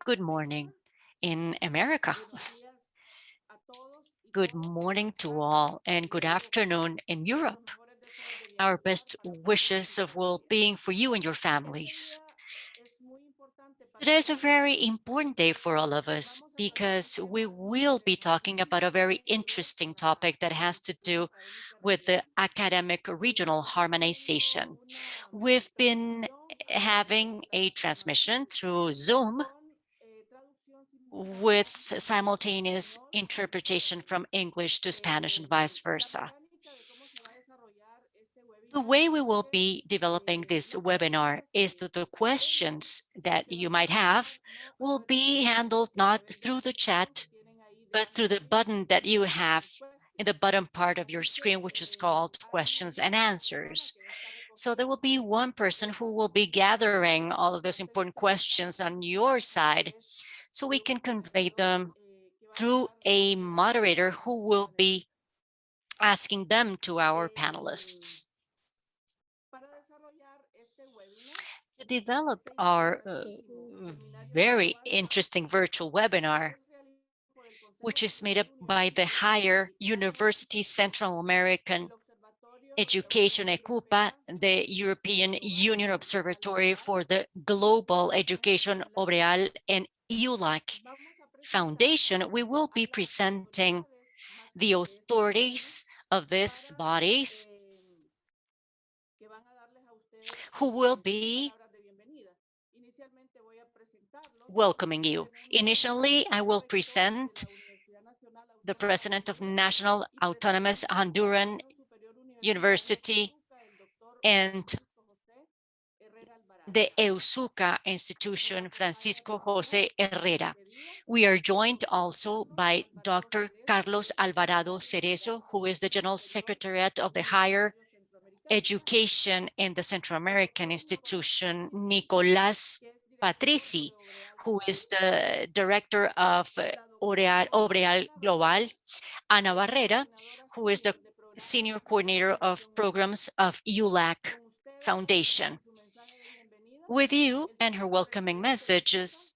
Good morning in America. Good morning to all, and good afternoon in Europe. Our best wishes of well-being for you and your families. Today is a very important day for all of us because we will be talking about a very interesting topic that has to do with the academic regional harmonization. We've been having a transmission through Zoom with simultaneous interpretation from English to Spanish and vice versa. The way we will be developing this webinar is that the questions that you might have will be handled not through the chat, but through the button that you have in the bottom part of your screen, which is called questions and answers. So there will be one person who will be gathering all of those important questions on your side so we can convey them through a moderator who will be asking them to our panelists. To develop our very interesting virtual webinar, which is made up by the Higher University Central American Education ECUPA, the European Union Observatory for the Global Education Obreal, and ULAC Foundation, we will be presenting the authorities of these bodies who will be welcoming you. Initially, I will present the president of National Autonomous Honduran University and the EUSUCA institution, Francisco Jose Herrera. We are joined also by Dr. Carlos Alvarado Cerezo, who is the General Secretariat of the Higher Education in the Central American institution, Nicolás Patrici, who is the Director of Obreal Global, Ana Barrera, who is the Senior Coordinator of Programs of ULAC Foundation. With you and her welcoming messages,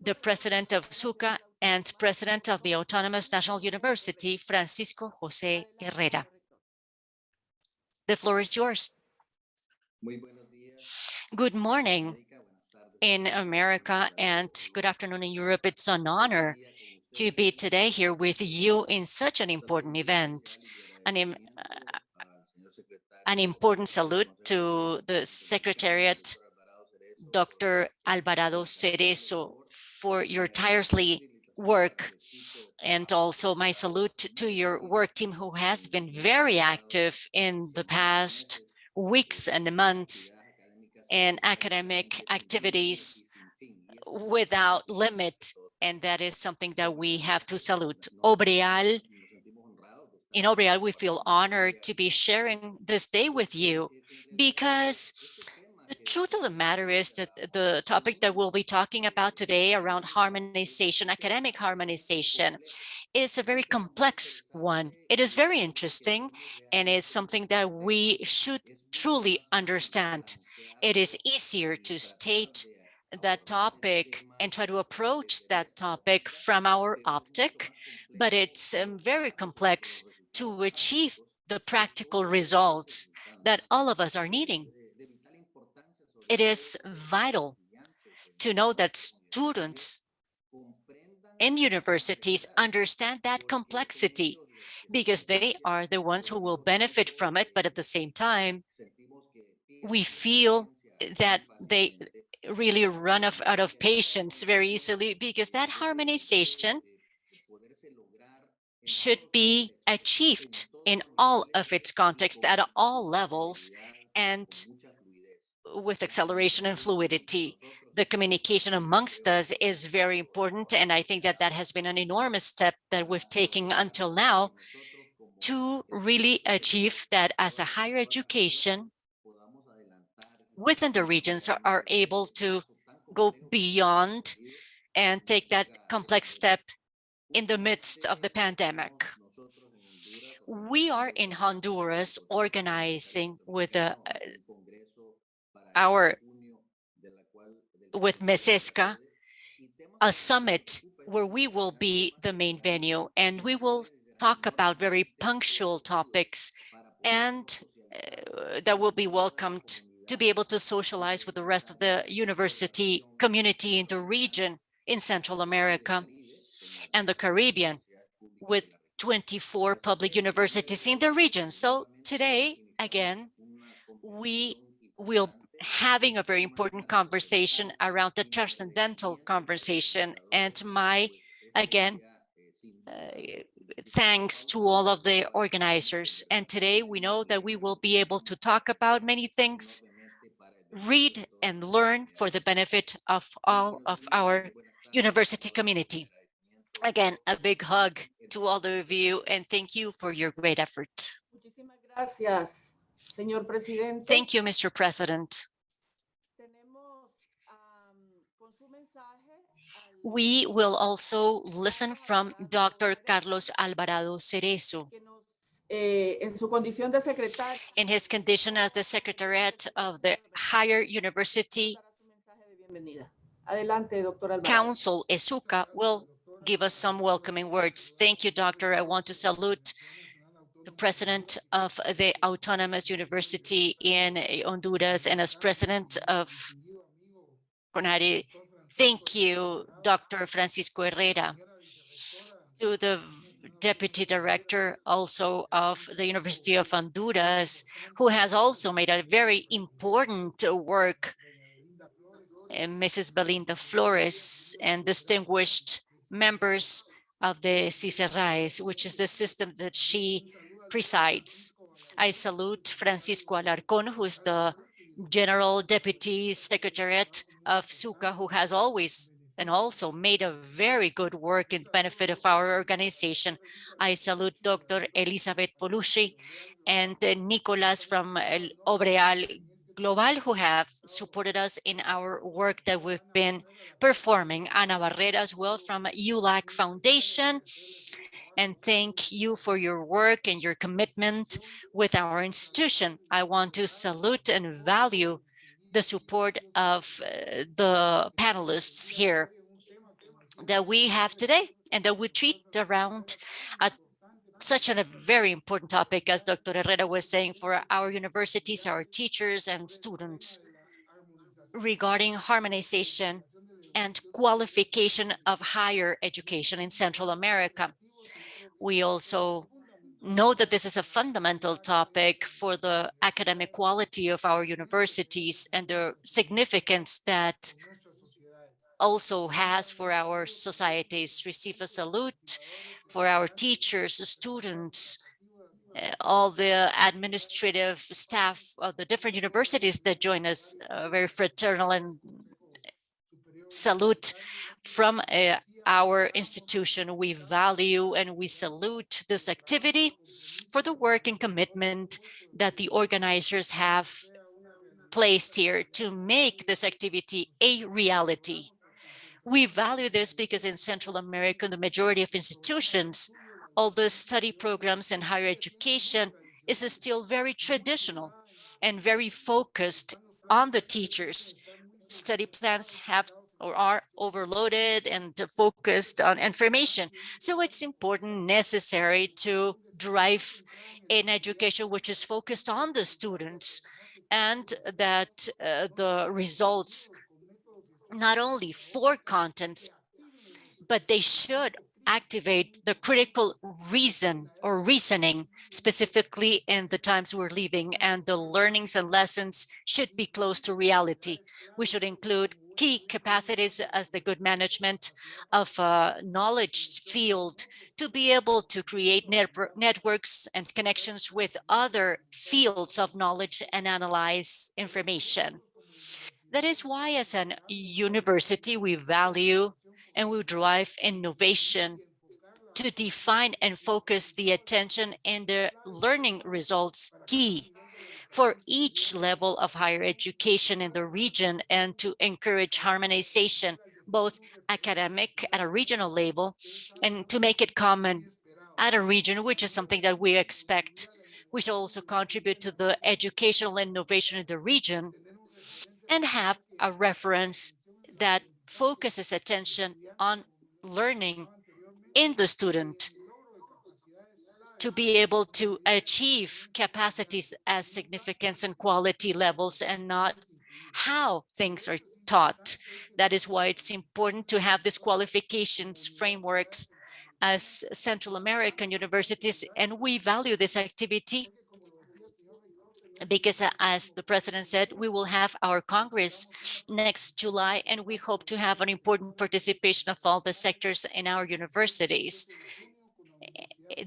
the President of SUCA and President of the Autonomous National University, Francisco Jose Herrera. The floor is yours. Good morning in America and good afternoon in Europe. It's an honor to be today here with you in such an important event. An important salute to the Secretariat, Dr. Alvarado Cerezo, for your tirelessly work, and also my salute to your work team who has been very active in the past weeks and months in academic activities without limit, and that is something that we have to salute. In Obreal, we feel honored to be sharing this day with you because the truth of the matter is that the topic that we'll be talking about today around harmonization, academic harmonization, is a very complex one. It is very interesting and it's something that we should truly understand. It is easier to state that topic and try to approach that topic from our optic, but it's very complex to achieve the practical results that all of us are needing. It is vital to know that students in universities understand that complexity because they are the ones who will benefit from it, but at the same time, we feel that they really run out of patience very easily because that harmonization should be achieved in all of its context at all levels and with acceleration and fluidity. The communication amongst us is very important, and I think that that has been an enormous step that we've taken until now to really achieve that as a higher education within the regions are able to go beyond and take that complex step in the midst of the pandemic. We are in Honduras organizing with our with Mesesca, a summit where we will be the main venue, and we will talk about very punctual topics and that will be welcomed to be able to socialize with the rest of the university community in the region in Central America and the Caribbean, with 24 public universities in the region. So today, again, we will having a very important conversation around the transcendental conversation. And again, thanks to all of the organizers. And today we know that we will be able to talk about many things, read and learn for the benefit of all of our university community. Again, a big hug to all of you and thank you for your great effort. Muchísimas gracias, señor presidente. Thank you, Mr. President. We will also listen from Dr. Carlos Alvarado Cerezo. In his condition as the Secretariat of the Higher University Council, ESUCA, will give us some welcoming words. Thank you, Doctor. I want to salute the president of the Autonomous University in Honduras and as president of CONADE. Thank you, Dr. Francisco Herrera, to the deputy director also of the University of Honduras, who has also made a very important work, Mrs. Belinda Flores, and distinguished members of the CICERAES, which is the system that she presides. I salute Francisco Alarcón, who is the General Deputy Secretariat of SUCA, who has always and also made a very good work in benefit of our organization. I salute Dr. Elizabeth Polucci and Nicolas from Obreal Global, who have supported us in our work that we've been performing. Ana Barrera as well from ULAC Foundation. And thank you for your work and your commitment with our institution. I want to salute and value the support of the panelists here that we have today and that we treat around such a very important topic, as Dr. Herrera was saying, for our universities, our teachers and students, regarding harmonization and qualification of higher education in Central America. We also know that this is a fundamental topic for the academic quality of our universities and the significance that also has for our societies. Receive a salute for our teachers, students, all the administrative staff of the different universities that join us. Very fraternal and salute from our institution. We value and we salute this activity for the work and commitment that the organizers have placed here to make this activity a reality. We value this because in Central America, the majority of institutions, all the study programs and higher education is still very traditional and very focused on the teachers. Study plans have or are overloaded and focused on information. So it's important, necessary to drive an education which is focused on the students and that the results not only for contents, but they should activate the critical reason or reasoning, specifically in the times we're living, and the learnings and lessons should be close to reality. We should include key capacities as the good management of a knowledge field to be able to create networks and connections with other fields of knowledge and analyze information. That is why as an university, we value and we drive innovation to define and focus the attention in the learning results key for each level of higher education in the region and to encourage harmonization, both academic at a regional level and to make it common at a region, which is something that we expect. We should also contribute to the educational innovation in the region and have a reference that focuses attention on learning in the student to be able to achieve capacities as significance and quality levels and not how things are taught. That is why it's important to have these qualifications frameworks as Central American universities, and we value this activity because as the president said, we will have our Congress next July, and we hope to have an important participation of all the sectors in our universities.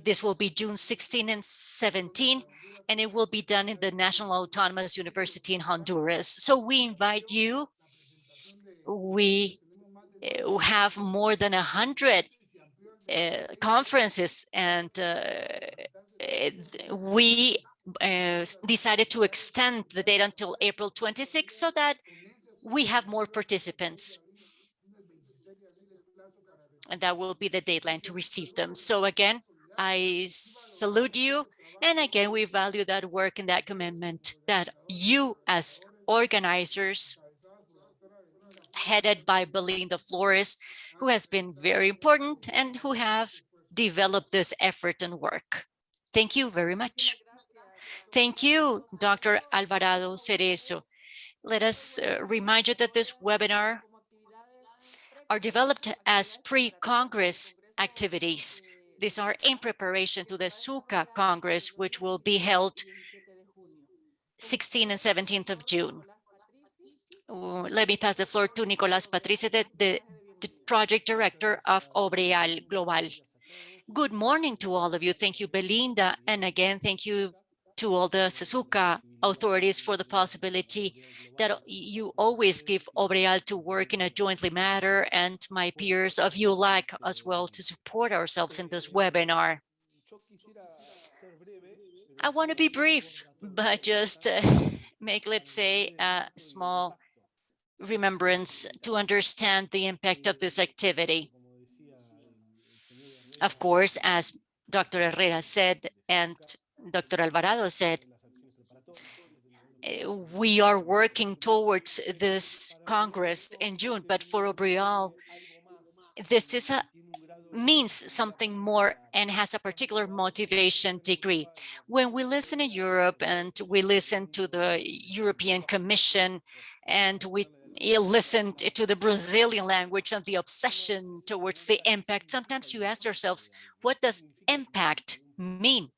This will be June 16 and 17, and it will be done in the National Autonomous University in Honduras. So we invite you. We have more than 100 conferences, and we decided to extend the date until April 26 so that we have more participants. And that will be the deadline to receive them. So again, I salute you. And again, we value that work and that commitment that you as organizers, headed by Belinda Flores, who has been very important and who have developed this effort and work. Thank you very much. Thank you, Dr. Alvarado Cerezo. Let us remind you that this webinar are developed as pre-Congress activities. These are in preparation to the SUCA Congress, which will be held 16th and 17th of June. Let me pass the floor to Nicolás Patrice, the project director of Obreal Global. Good morning to all of you. Thank you, Belinda. And again, thank you to all the SUCA authorities for the possibility that you always give Obreal to work in a jointly manner, and my peers of ULAC as well, to support ourselves in this webinar. I want to be brief, but just make, let's say, a small remembrance to understand the impact of this activity. Of course, as Dr. Herrera said and Dr. Alvarado said, we are working towards this Congress in June, but for Obreal, this is means something more and has a particular motivation degree. When we listen in Europe and we listen to the European Commission and we listen to the Brazilian language and the obsession towards the impact, sometimes you ask yourselves, what does impact mean,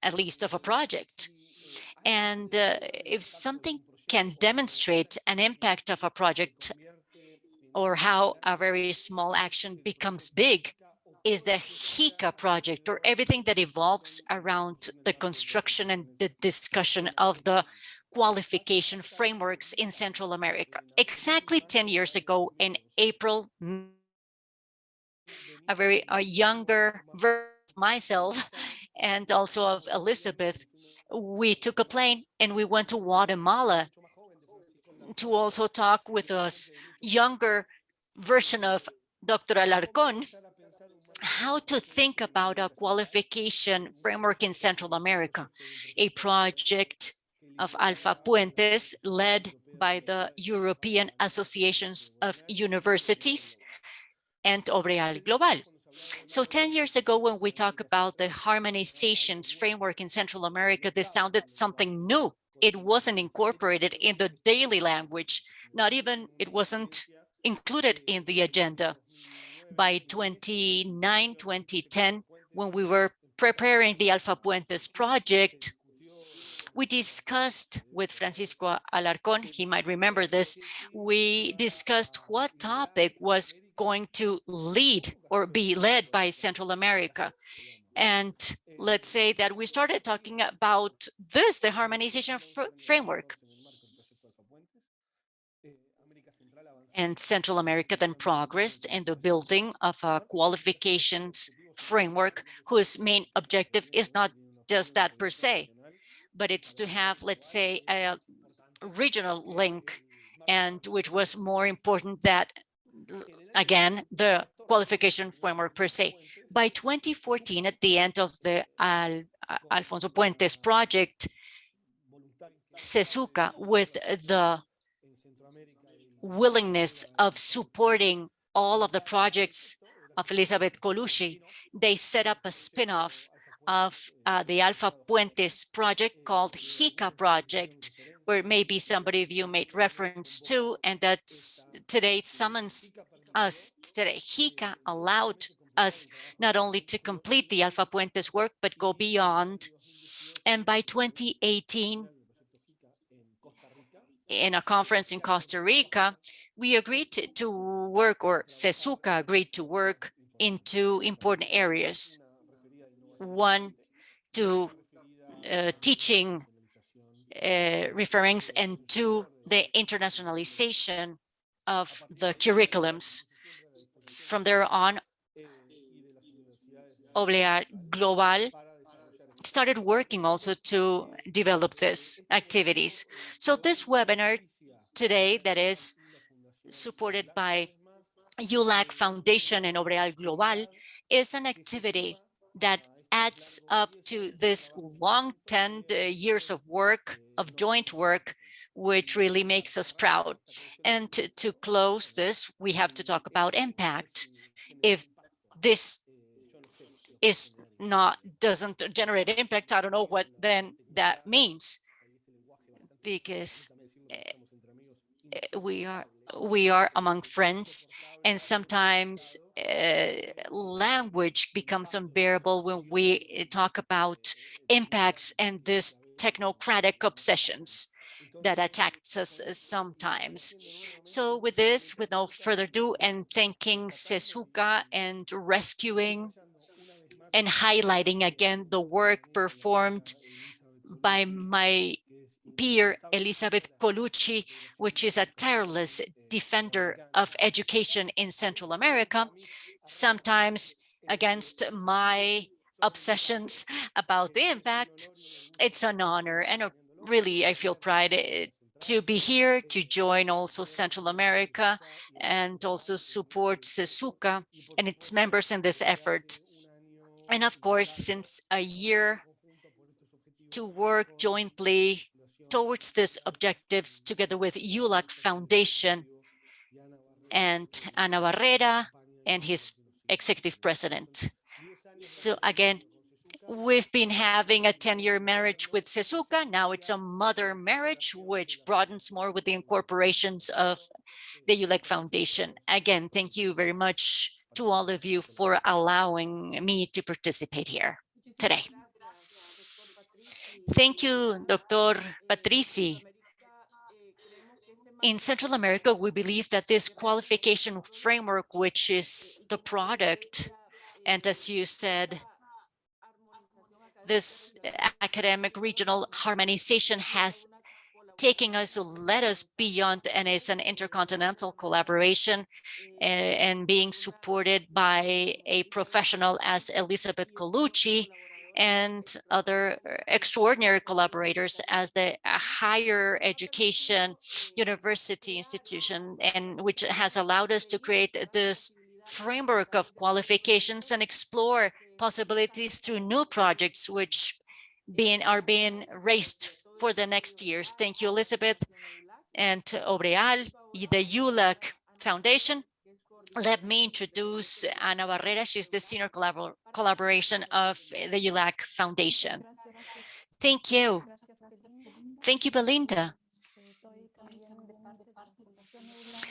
at least of a project? And if something can demonstrate an impact of a project or how a very small action becomes big, is the HICA project, or everything that evolves around the construction and the discussion of the qualification frameworks in Central America. Exactly 10 years ago in April, a younger version of myself and also of Elizabeth, we took a plane and we went to Guatemala to also talk with a younger version of Dr. Alarcón, how to think about a qualification framework in Central America, a project of Alpha Puentes led by the European Associations of Universities and Obreal Global. So 10 years ago, when we talk about the harmonizations framework in Central America, this sounded something new. It wasn't incorporated in the daily language, not even it wasn't included in the agenda. By 2009, 2010, when we were preparing the Alpha Puentes project, we discussed with Francisco Alarcón, he might remember this, we discussed what topic was going to lead or be led by Central America. And let's say that we started talking about this, the harmonization framework. And Central America then progressed in the building of a qualifications framework whose main objective is not just that per se, but it's to have, let's say, a regional link, and which was more important that, again, the qualification framework per se. By 2014, at the end of the Alfonso Puentes project, CESUCA, with the willingness of supporting all of the projects of Elizabeth Colucci, they set up a spin-off of the Alpha Puentes project called HICA project, where maybe somebody of you made reference to, and that's today summons us today. HICA allowed us not only to complete the Alpha Puentes work, but go beyond. And by 2018, in a conference in Costa Rica, we agreed to work, or CESUCA agreed to work in two important areas. One, to teaching reference, and two, the internationalization of the curriculums. From there on, Oblea Global started working also to develop these activities. So this webinar today, that is supported by ULAC Foundation and Oreal Global, is an activity that adds up to this long 10 years of work, of joint work, which really makes us proud. And to close this, we have to talk about impact. If this is not, doesn't generate impact, I don't know what then that means, because we are among friends, and sometimes language becomes unbearable when we talk about impacts and this technocratic obsessions that attacks us sometimes. So with this, with no further ado, and thanking Sesuka and rescuing and highlighting again the work performed by my peer Elizabeth Colucci, which is a tireless defender of education in Central America, sometimes against my obsessions about the impact. It's an honor, and really I feel pride to be here, to join also Central America, and also support Sesuca and its members in this effort. And of course, since a year, to work jointly towards these objectives together with ULAC Foundation and Ana Barrera and his executive president. So again, we've been having a 10-year marriage with Sesuca. Now it's a mother marriage, which broadens more with the incorporations of the ULAC Foundation. Again, thank you very much to all of you for allowing me to participate here today. Thank you, Dr. Patrici. In Central America, we believe that this qualification framework, which is the product, and as you said, this academic regional harmonization has taken us, led us beyond, and it's an intercontinental collaboration and being supported by a professional as Elizabeth Colucci and other extraordinary collaborators as the higher education university institution, and which has allowed us to create this framework of qualifications and explore possibilities through new projects which are being raised for the next years. Thank you, Elizabeth, and to Obreal, the ULAC Foundation. Let me introduce Ana Barrera. She's the senior collaboration of the ULAC Foundation. Thank you. Thank you, Belinda.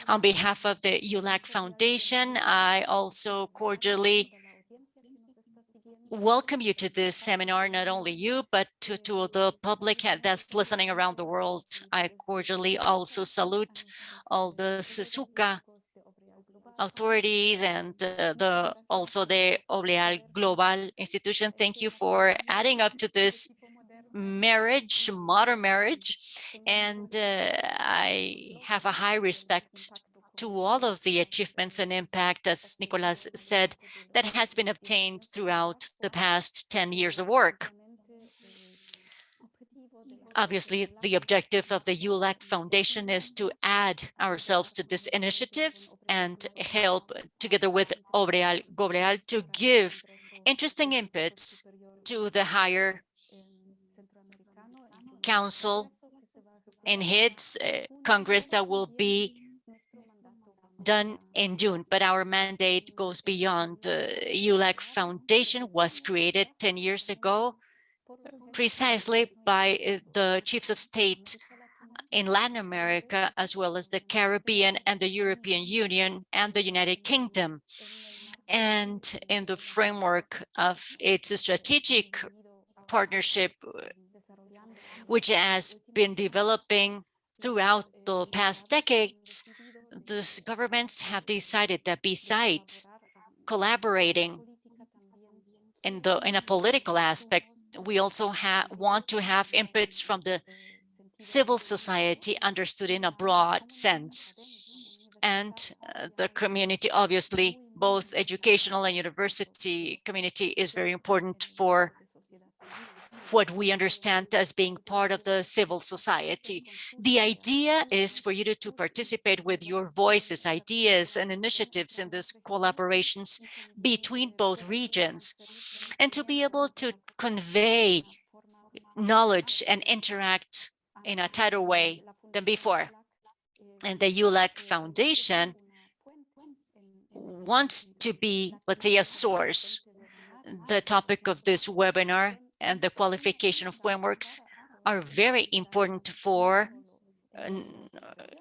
On behalf of the ULAC Foundation, I also cordially welcome you to this seminar, not only you, but to the public that's listening around the world. I cordially also salute all the Suzuka authorities and also the Oreal Global institution. Thank you for adding up to this marriage, modern marriage. And I have a high respect to all of the achievements and impact, as Nicolas said, that has been obtained throughout the past 10 years of work. Obviously, the objective of the ULAC Foundation is to add ourselves to these initiatives and help, together with Oreal Global, to give interesting inputs to the higher council and heads Congress that will be done in June, but our mandate goes beyond. The ULAC Foundation was created 10 years ago precisely by the chiefs of state in Latin America, as well as the Caribbean and the European Union and the United Kingdom. And in the framework of its strategic partnership, which has been developing throughout the past decades, these governments have decided that besides collaborating in a political aspect, we also want to have inputs from the civil society understood in a broad sense. And the community, obviously, both educational and university community is very important for what we understand as being part of the civil society. The idea is for you to participate with your voices, ideas, and initiatives in these collaborations between both regions, and to be able to convey knowledge and interact in a tighter way than before. And the ULAC Foundation wants to be, let's say, a source. The topic of this webinar and the qualification frameworks are very important for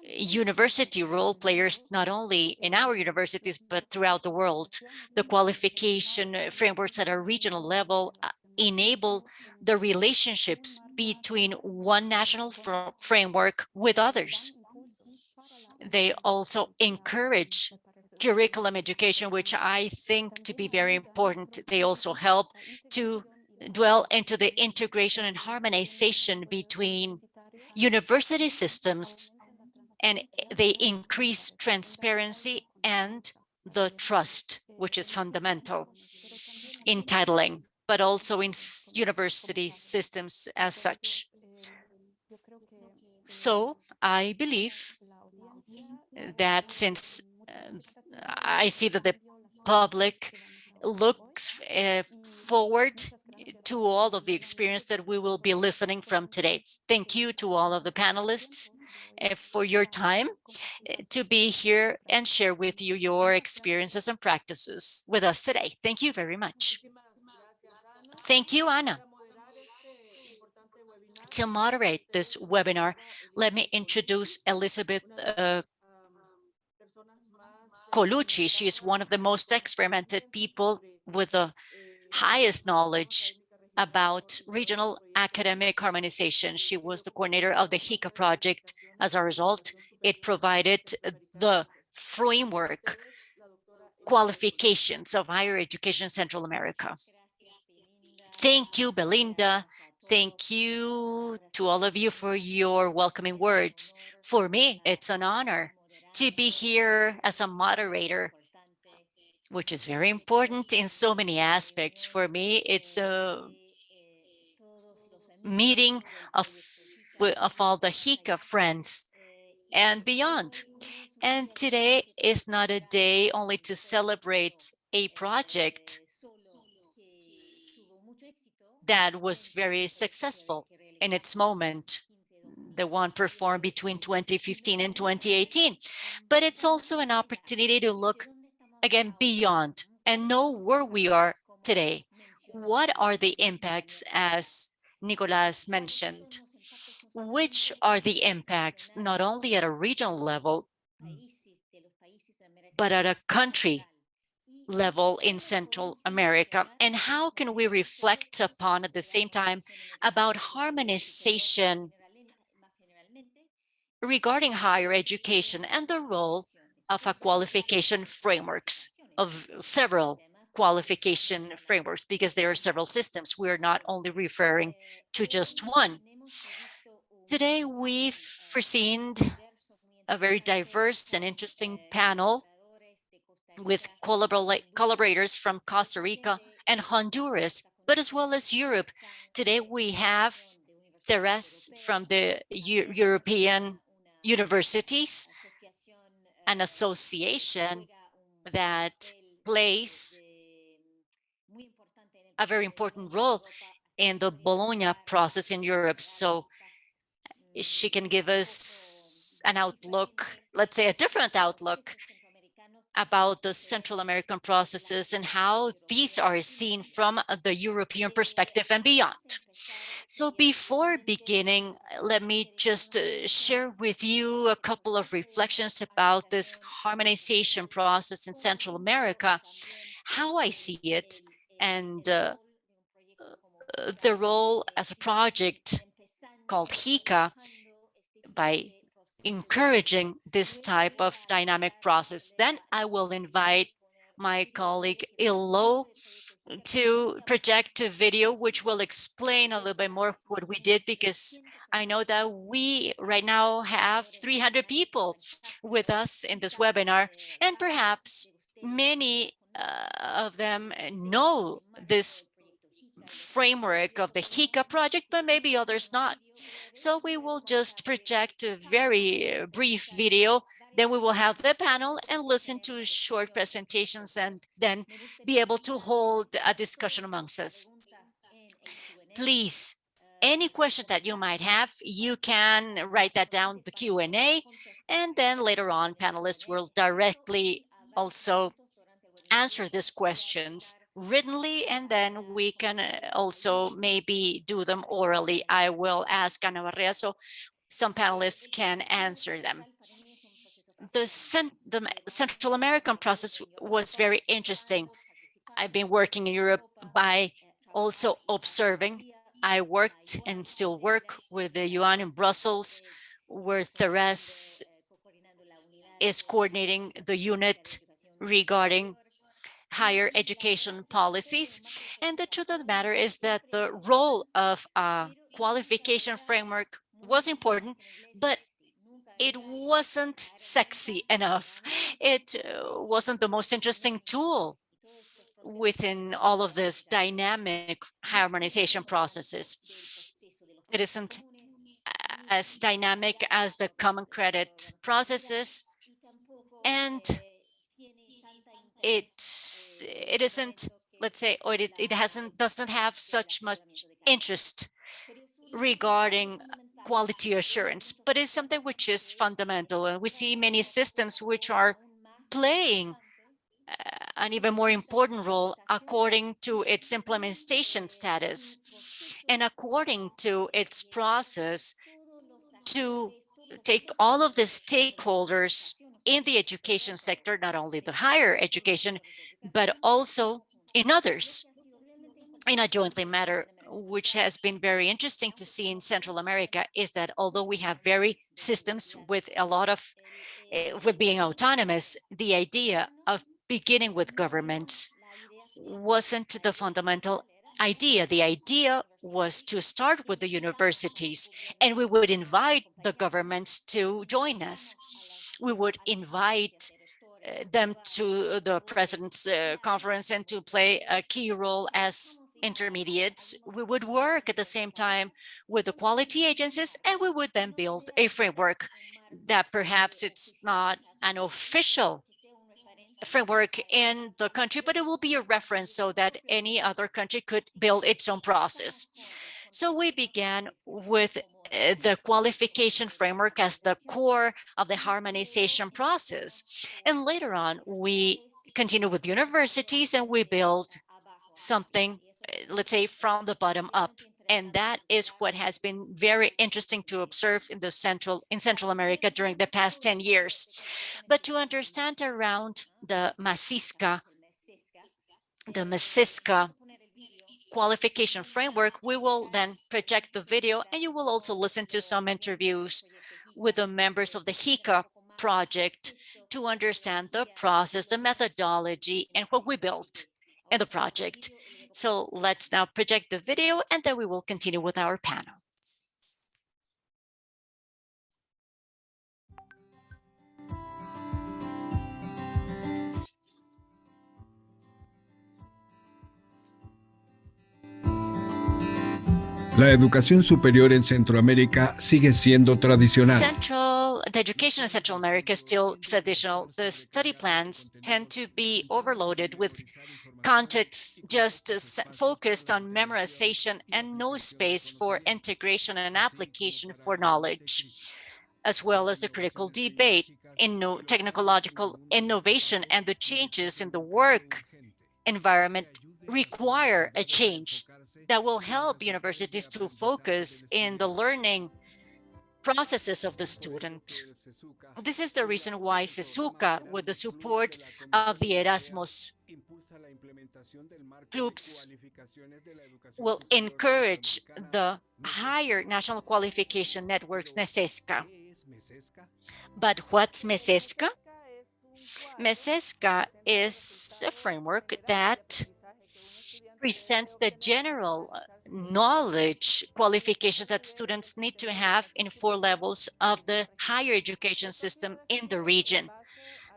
university role players, not only in our universities, but throughout the world. The qualification frameworks at a regional level enable the relationships between one national framework with others. They also encourage curriculum education, which I think to be very important. They also help to dwell into the integration and harmonization between university systems, and they increase transparency and the trust, which is fundamental in titling, but also in university systems as such. So I believe that since I see that the public looks forward to all of the experience that we will be listening from today. Thank you to all of the panelists for your time to be here and share with you your experiences and practices with us today. Thank you very much. Thank you, Ana. To moderate this webinar, let me introduce Elizabeth Colucci. She is one of the most experimented people with the highest knowledge about regional academic harmonization. She was the coordinator of the HICA project. As a result, it provided the framework qualifications of higher education in Central America. Thank you, Belinda. Thank you to all of you for your welcoming words. For me, it's an honor to be here as a moderator, which is very important in so many aspects. For me, it's a meeting of all the HICA friends and beyond. And today is not a day only to celebrate a project that was very successful in its moment, the one performed between 2015 and 2018. But it's also an opportunity to look again beyond and know where we are today. What are the impacts, as Nicolas mentioned? Which are the impacts not only at a regional level, but at a country level in Central America? And how can we reflect upon at the same time about harmonization regarding higher education and the role of a qualification frameworks, of several qualification frameworks, because there are several systems. We're not only referring to just one. Today, we've foreseen a very diverse and interesting panel with collaborators from Costa Rica and Honduras, but as well as Europe. Today, we have Therese from the European universities, an association that plays a very important role in the Bologna process in Europe. So she can give us an outlook, let's say a different outlook about the Central American processes and how these are seen from the European perspective and beyond. So before beginning, let me just share with you a couple of reflections about this harmonization process in Central America, how I see it, and the role as a project called HICA by encouraging this type of dynamic process. Then I will invite my colleague Ilo to project a video which will explain a little bit more of what we did, because I know that we right now have 300 people with us in this webinar, and perhaps many of them know this framework of the HICA project, but maybe others not. So we will just project a very brief video, then we will have the panel and listen to short presentations and then be able to hold a discussion amongst us. Please, any question that you might have, you can write that down the Q&A, and then later on panelists will directly also answer these questions writtenly, and then we can also maybe do them orally. I will ask Ana Barrea so some panelists can answer them. The Central American process was very interesting. I've been working in Europe by also observing. I worked and still work with the UN in Brussels, where Therese is coordinating the unit regarding higher education policies. And the truth of the matter is that the role of a qualification framework was important, but it wasn't sexy enough. It wasn't the most interesting tool within all of this dynamic harmonization processes. It isn't as dynamic as the common credit processes, and it isn't, let's say, or it doesn't have such much interest regarding quality assurance, but it's something which is fundamental. And we see many systems which are playing an even more important role according to its implementation status and according to its process to take all of the stakeholders in the education sector, not only the higher education, but also in others, in a jointly matter. Which has been very interesting to see in Central America is that although we have very systems with a lot of, with being autonomous, the idea of beginning with governments wasn't the fundamental idea. The idea was to start with the universities, and we would invite the governments to join us. We would invite them to the president's conference and to play a key role as intermediates. We would work at the same time with the quality agencies, and we would then build a framework that perhaps it's not an official framework in the country, but it will be a reference so that any other country could build its own process. So we began with the qualification framework as the core of the harmonization process. And later on, we continue with universities and we build something, let's say, from the bottom up. And that is what has been very interesting to observe in Central America during the past 10 years. But to understand around the MASISCA qualification framework, we will then project the video, and you will also listen to some interviews with the members of the HICA project to understand the process, the methodology, and what we built in the project. So let's now project the video, and then we will continue with our panel. La educación superior en Centroamérica sigue siendo tradicional. The education in Central America is still traditional. The study plans tend to be overloaded with contexts just focused on memorization and no space for integration and application for knowledge, as well as the critical debate. technological innovation and the changes in the work environment require a change that will help universities to focus in the learning processes of the student. This is the reason why SESUCA, with the support of the Erasmus groups, will encourage the higher national qualification networks, NESESCA. But what's MESESCA? MESESCA is a framework that presents the general knowledge qualifications that students need to have in 4 levels of the higher education system in the region.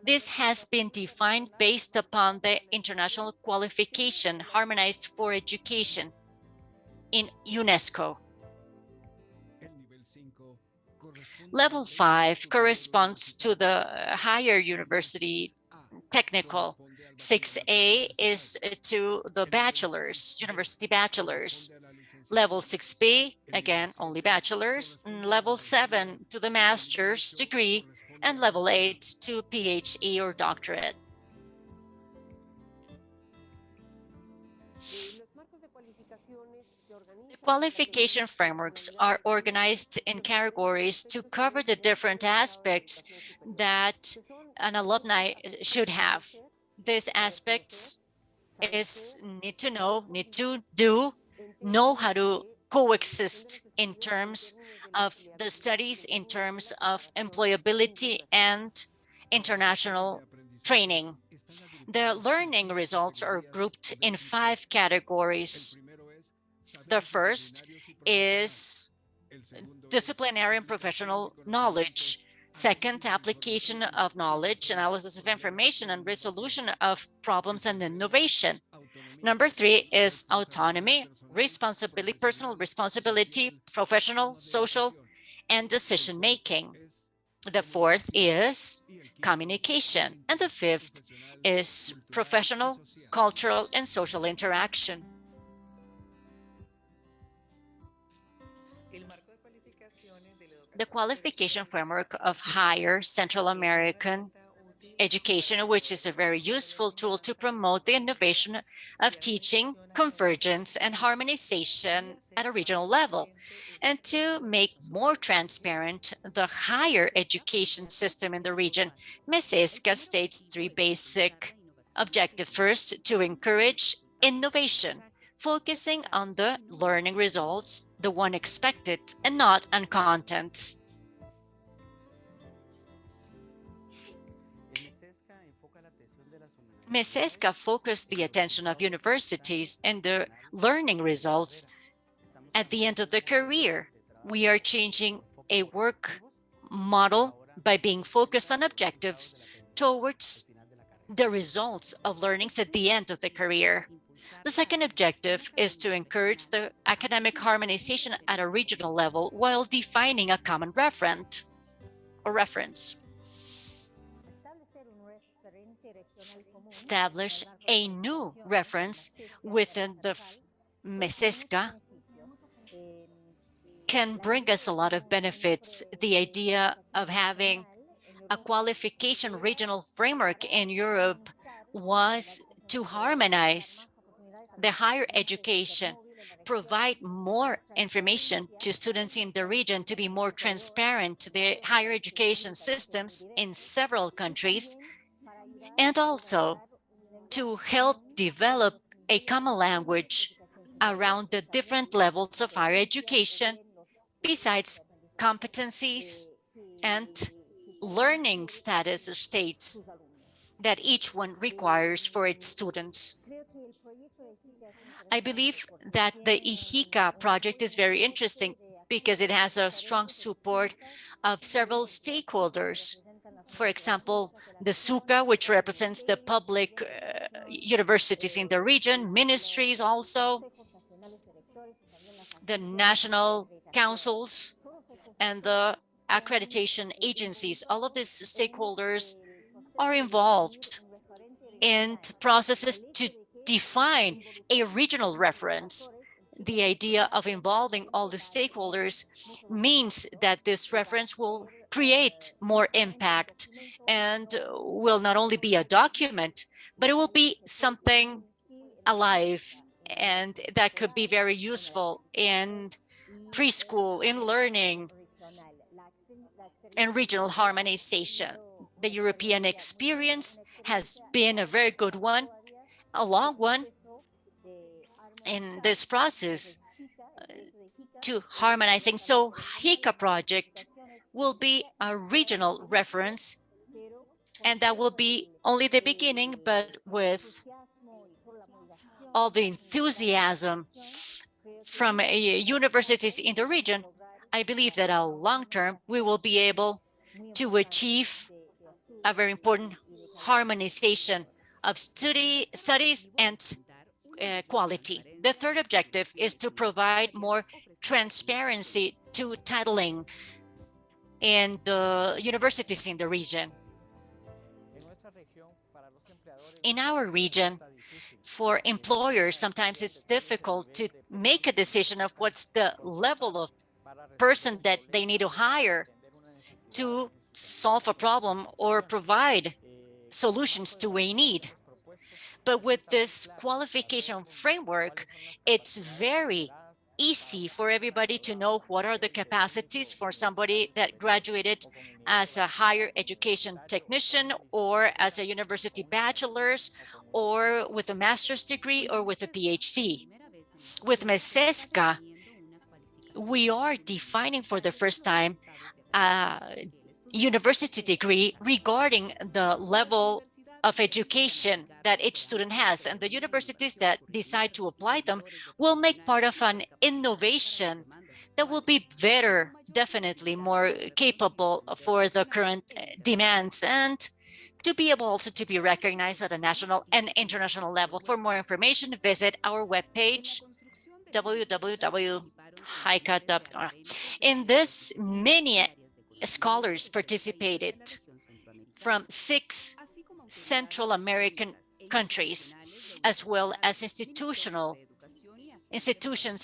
This has been defined based upon the international qualification harmonized for education in UNESCO. Level 5 corresponds to the higher university technical. 6A is to the bachelor's, university bachelor's. Level 6B, again, only bachelor's. Level 7 to the master's degree, and level 8 to PhD or doctorate. The qualification frameworks are organized in categories to cover the different aspects that an alumni should have. These aspects is need to know how to coexist in terms of the studies, in terms of employability and international training. The learning results are grouped in 5 categories. The first is disciplinary and professional knowledge. Second, application of knowledge, analysis of information, and resolution of problems and innovation. Number 3 is autonomy, responsibility, personal responsibility, professional, social, and decision making. The 4th is communication. And the 5th is professional, cultural, and social interaction. The qualification framework of higher Central American education, which is a very useful tool to promote the innovation of teaching, convergence, and harmonization at a regional level, and to make more transparent the higher education system in the region. MESESCA states 3 basic objectives. First, to encourage innovation, focusing on the learning results, the one expected, and not on contents. MESESCA focused the attention of universities and the learning results at the end of the career. We are changing a work model by being focused on objectives towards the results of learnings at the end of the career. The second objective is to encourage the academic harmonization at a regional level while defining a common reference. Establish a new reference within the MESESCA can bring us a lot of benefits. The idea of having a qualification regional framework in Europe was to harmonize the higher education, provide more information to students in the region, to be more transparent to the higher education systems in several countries, and also to help develop a common language around the different levels of higher education, besides competencies and learning status or states that each one requires for its students. I believe that the IHICA project is very interesting because it has a strong support of several stakeholders. For example, the SUCA, which represents the public universities in the region, ministries also, the national councils, and the accreditation agencies. All of these stakeholders are involved in processes to define a regional reference. The idea of involving all the stakeholders means that this reference will create more impact and will not only be a document, but it will be something alive and that could be very useful in preschool, in learning, and regional harmonization. The European experience has been a very good one, a long one in this process to harmonizing. So HICA project will be a regional reference, and that will be only the beginning, but with all the enthusiasm from universities in the region, I believe that a long term we will be able to achieve a very important harmonization of studies and quality. The third objective is to provide more transparency to titling in the universities in the region. In our region, for employers, sometimes it's difficult to make a decision of what's the level of person that they need to hire to solve a problem or provide solutions to a need. But with this qualification framework, it's very easy for everybody to know what are the capacities for somebody that graduated as a higher education technician or as a university bachelor's or with a master's degree or with a PhD. With MESESCA, we are defining for the first time a university degree regarding the level of education that each student has. And the universities that decide to apply them will make part of an innovation that will be better, definitely more capable for the current demands and to be able also to be recognized at a national and international level. For more information, visit our webpage, www.hica.org. In this, many scholars participated from 6 Central American countries, as well as institutions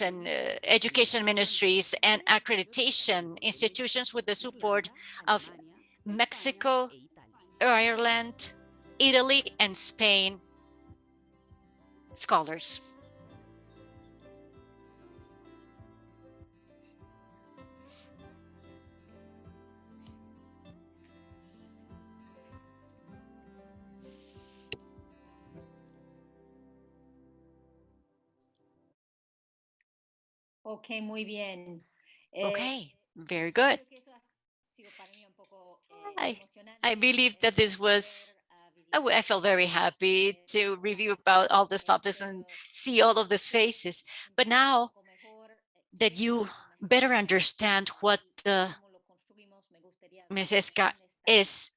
and education ministries and accreditation institutions with the support of Mexico, Ireland, Italy, and Spain scholars. Ok, muy bien. Okay, very good. I, I believe that this was, I felt very happy to review about all these topics and see all of these faces. But now that you better understand what the MESESCA is,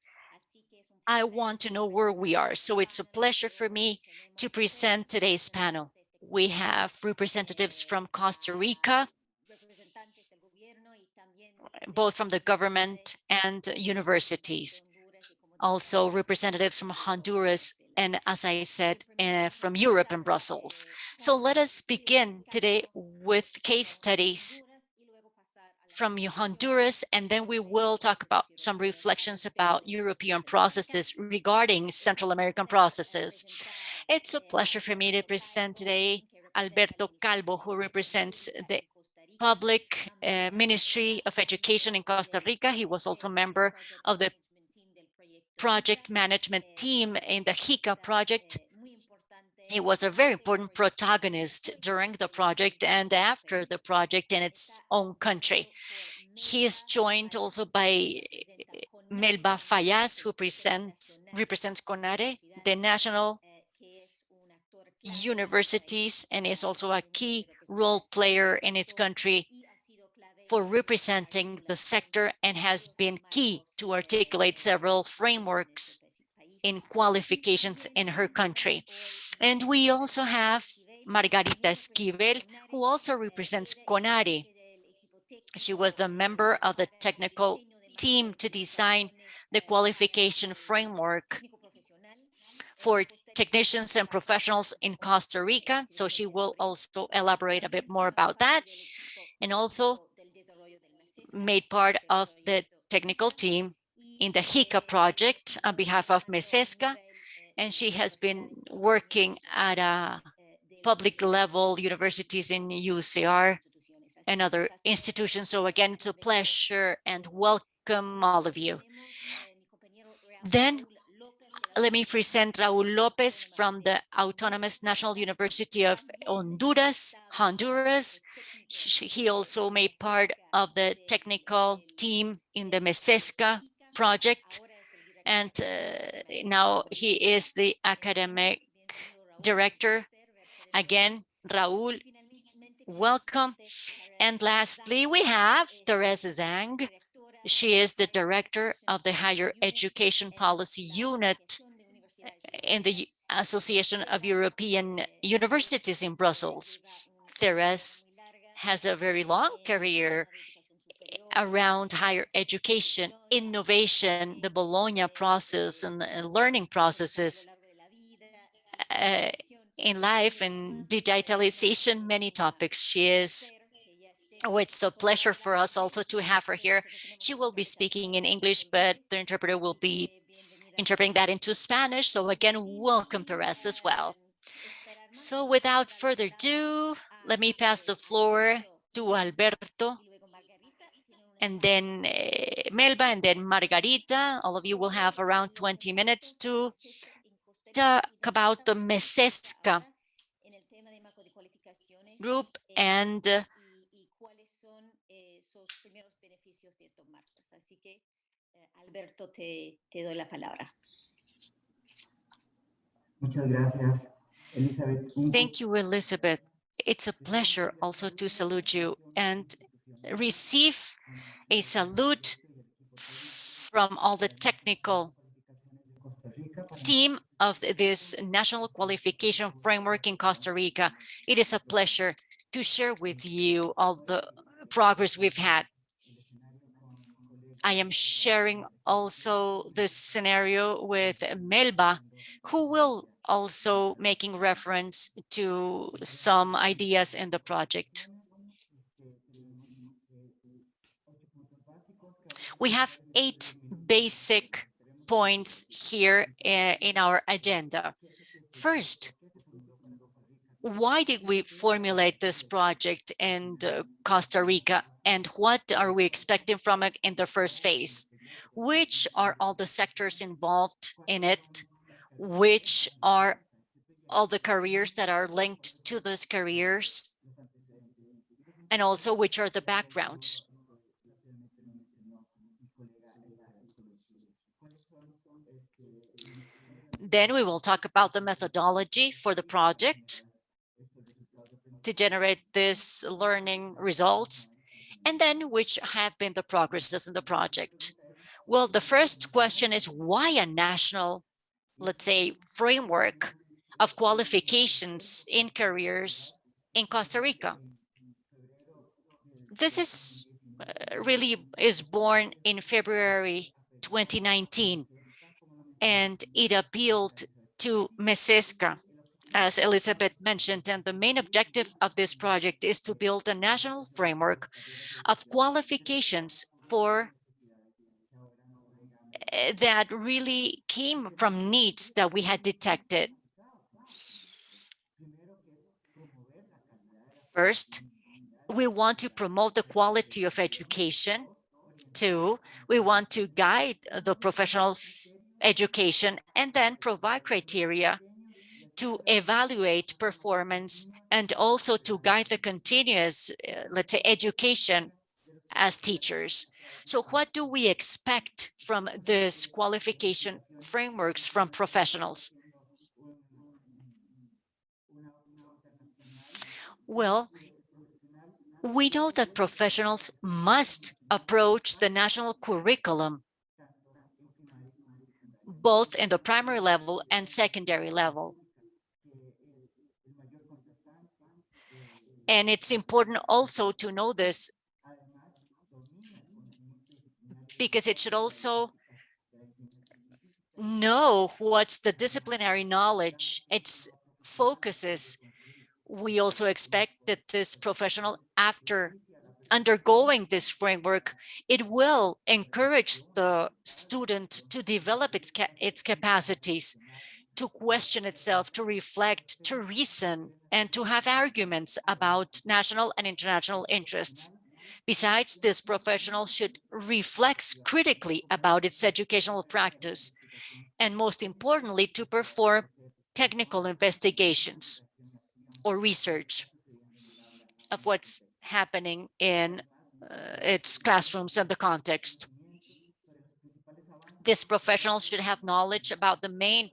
I want to know where we are. So it's a pleasure for me to present today's panel. We have representatives from Costa Rica, both from the government and universities, also representatives from Honduras, and as I said, from Europe and Brussels. So let us begin today with case studies from Honduras, and then we will talk about some reflections about European processes regarding Central American processes. It's a pleasure for me to present today Alberto Calvo, who represents the Public Ministry of Education in Costa Rica. He was also a member of the project management team in the HICA project. He was a very important protagonist during the project and after the project in its own country. He is joined also by Melba Fayaz, who represents CONARE, the national universities, and is also a key role player in its country for representing the sector and has been key to articulate several frameworks in qualifications in her country. And we also have Margarita Esquivel, who also represents CONARE. She was the member of the technical team to design the qualification framework for technicians and professionals in Costa Rica. So she will also elaborate a bit more about that. And also made part of the technical team in the HICA project on behalf of MESESCA, and she has been working at a public level universities in UCR and other institutions. So again, it's a pleasure and welcome all of you. Then let me present Raul Lopez from the Autonomous National University of Honduras. He also made part of the technical team in the MESESCA project, and now he is the academic director. Again, Raul, welcome. And lastly, we have Teresa Zhang. She is the director of the Higher Education Policy Unit in the Association of European Universities in Brussels. Therese has a very long career around higher education, innovation, the Bologna process, and learning processes uh, in life and digitalization, many topics. She is Oh, it's a pleasure for us also to have her here. She will be speaking in English, but the interpreter will be interpreting that into Spanish. So again, welcome to us as well. So without further ado, let me pass the floor to Alberto, and then Melba, and then Margarita. All of you will have around 20 minutes to talk about the MESESCA group and Alberto, te doy la palabra. Muchas gracias, Elizabeth. Thank you, Elizabeth. It's a pleasure also to salute you and receive a salute from all the technical team of this National Qualification Framework in Costa Rica. It is a pleasure to share with you all the progress we've had. I am sharing also this scenario with Melba, who will also making reference to some ideas in the project. We have 8 basic points here in our agenda. First, why did we formulate this project in Costa Rica, and what are we expecting from it in the first phase? Which are all the sectors involved in it? Which are all the careers that are linked to those careers? And also, which are the backgrounds? Then we will talk about the methodology for the project to generate this learning results, and then which have been the progresses in the project. Well, the first question is why a national, let's say, framework of qualifications in careers in Costa Rica? This is really is born in February 2019, and it appealed to MESESCA, as Elizabeth mentioned, and the main objective of this project is to build a national framework of qualifications for that really came from needs that we had detected. First, we want to promote the quality of education. Two, we want to guide the professional education and then provide criteria to evaluate performance and also to guide the continuous, let's say, education as teachers. So what do we expect from this qualification frameworks from professionals? Well, we know that professionals must approach the national curriculum, both in the primary level and secondary level. And it's important also to know this because it should also know what's the disciplinary knowledge, its focuses. We also expect that this professional, after undergoing this framework, it will encourage the student to develop its capacities, to question itself, to reflect, to reason, and to have arguments about national and international interests. Besides, this professional should reflect critically about its educational practice, and most importantly, to perform technical investigations or research of what's happening in its classrooms and the context. This professional should have knowledge about the main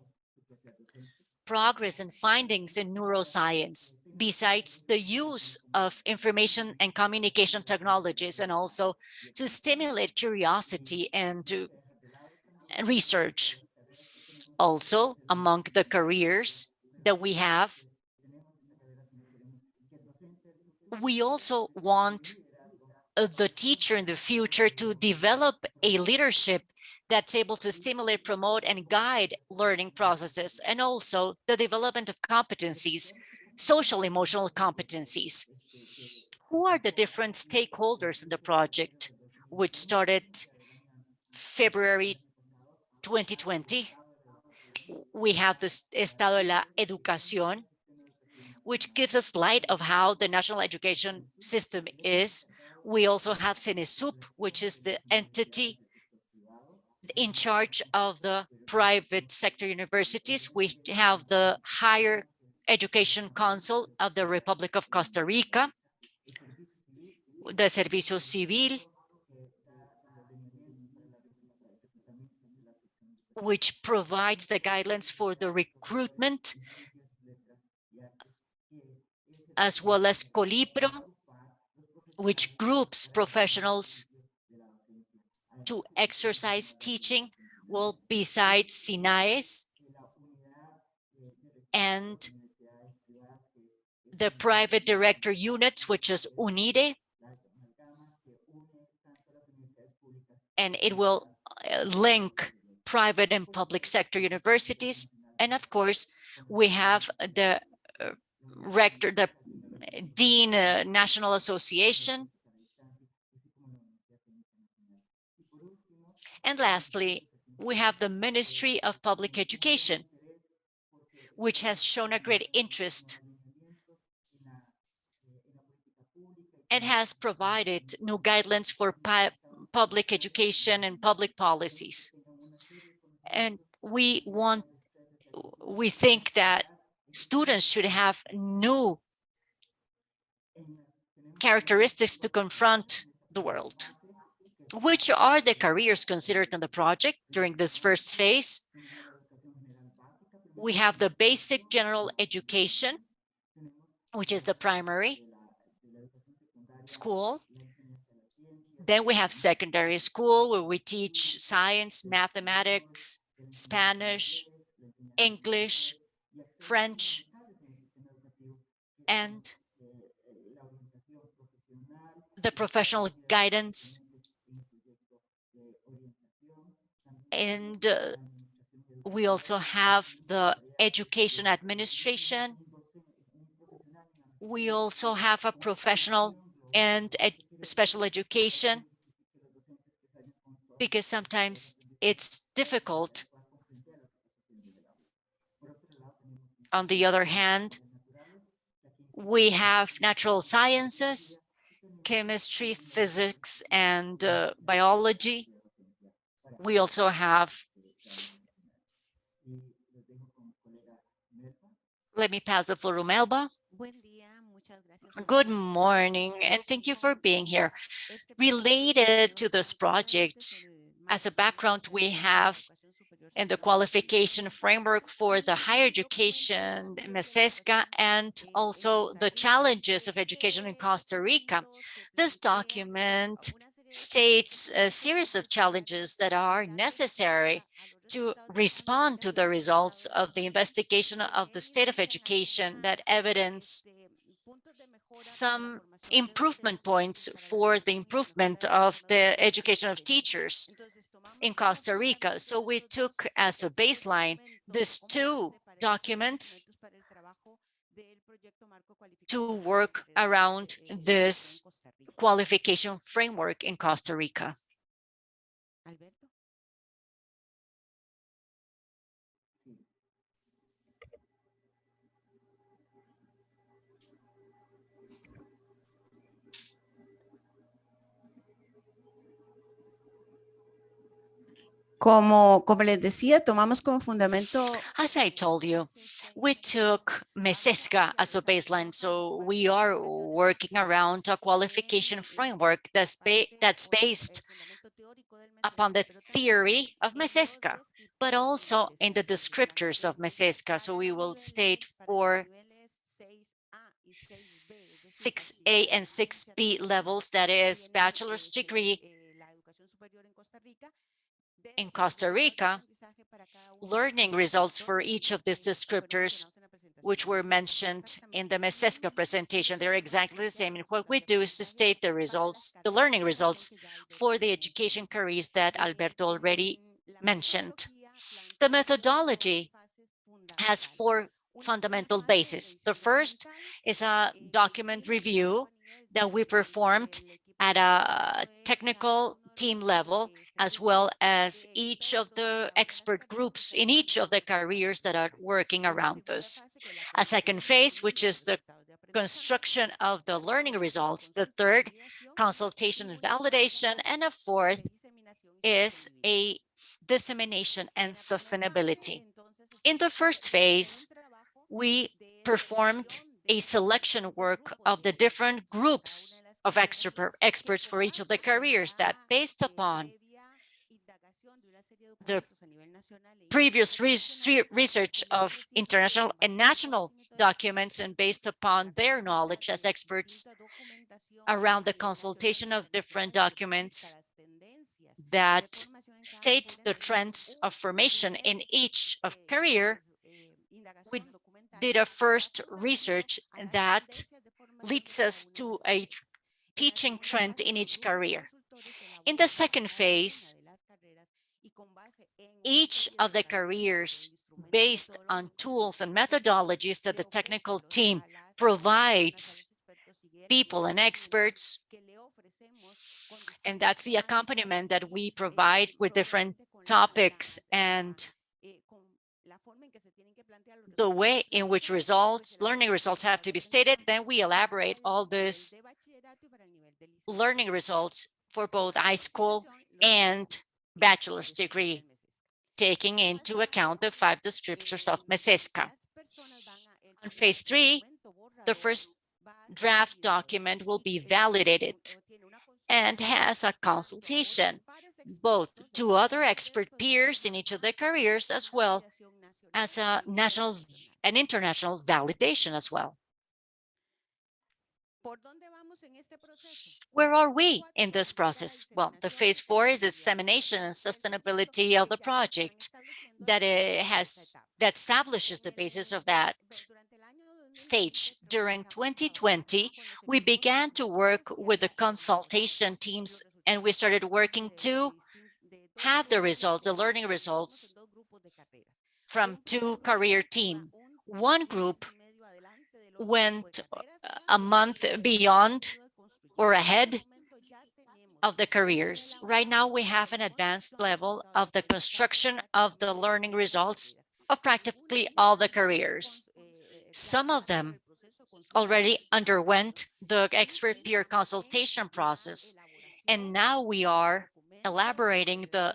progress and findings in neuroscience, besides the use of information and communication technologies, and also to stimulate curiosity and to research. Also, among the careers that we also want the teacher in the future to develop a leadership that's able to stimulate, promote, and guide learning processes, and also the development of competencies, social emotional competencies. Who are the different stakeholders in the project, which started February 2020? We have this Estado de la Educación, which gives us light of how the national education system is. We also have CENESUP, which is the entity in charge of the private sector universities. We have the Higher Education Council of the Republic of Costa Rica, the Servicio Civil, which provides the guidelines for the recruitment, as well as Colibro, which groups professionals to exercise teaching. Well, besides SINAES and the private director units, which is UNIDE, and it will link private and public sector universities. And of course, we have the rector, the Dean National Association. And lastly, we have the Ministry of Public Education, which has shown a great interest and has provided new guidelines for public education and public policies. And we think that students should have new characteristics to confront the world. Which are the careers considered in the project during this first phase? We have the basic general education, which is the primary school. Then we have secondary school, where we teach science, mathematics, Spanish, English, French, and the professional guidance. And we also have the education administration. We also have a professional and special education, because sometimes it's difficult. On the other hand, we have natural sciences, chemistry, physics, and biology. We also have, let me pass the floor to Melba. Good morning, and thank you for being here. Related to this project, as a background, we have in the qualification framework for the higher education, MESESCA, and also the challenges of education in Costa Rica. This document states a series of challenges that are necessary to respond to the results of the investigation of the state of education that evidence some improvement points for the improvement of the education of teachers in Costa Rica. So we took as a baseline these two documents to work around this qualification framework in Costa Rica. Alberto. Como les decía, tomamos como fundamento. As I told you, we took MESESCA as a baseline, so we are working around a qualification framework that's based upon the theory of MESESCA, but also in the descriptors of MESESCA. So we will state for 6A and 6B levels, that is bachelor's degree in Costa Rica, learning results for each of these descriptors, which were mentioned in the MESESCA presentation. They're exactly the same. And what we do is to state the results, the learning results for the education careers that Alberto already mentioned. The methodology has four fundamental bases. The first is a document review that we performed at a technical team level, as well as each of the expert groups in each of the careers that are working around us. A second phase, which is the construction of the learning results. The third, consultation and validation. And a fourth is a dissemination and sustainability. In the first phase, we performed a selection work of the different groups of experts for each of the careers that, based upon the previous research of international and national documents and based upon their knowledge as experts around the consultation of different documents that state the trends of formation in each of career, we did a first research that leads us to a teaching trend in each career. In the second phase, each of the careers, based on tools and methodologies that the technical team provides people and experts, and that's the accompaniment that we provide with different topics and the way in which learning results have to be stated, then we elaborate all these learning results for both high school and bachelor's degree, taking into account the 5 descriptors of MESESCA. On phase 3, the first draft document will be validated and has a consultation, both to other expert peers in each of the careers, as well as a national and international validation as well. Where are we in this process? Well, the phase 4 is dissemination and sustainability of the project that establishes the basis of that stage. During 2020, we began to work with the consultation teams and we started working to have the results, the learning results from 2 career teams. One group went a month beyond or ahead of the careers. Right now, we have an advanced level of the construction of the learning results of practically all the careers. Some of them already underwent the expert peer consultation process, and now we are elaborating the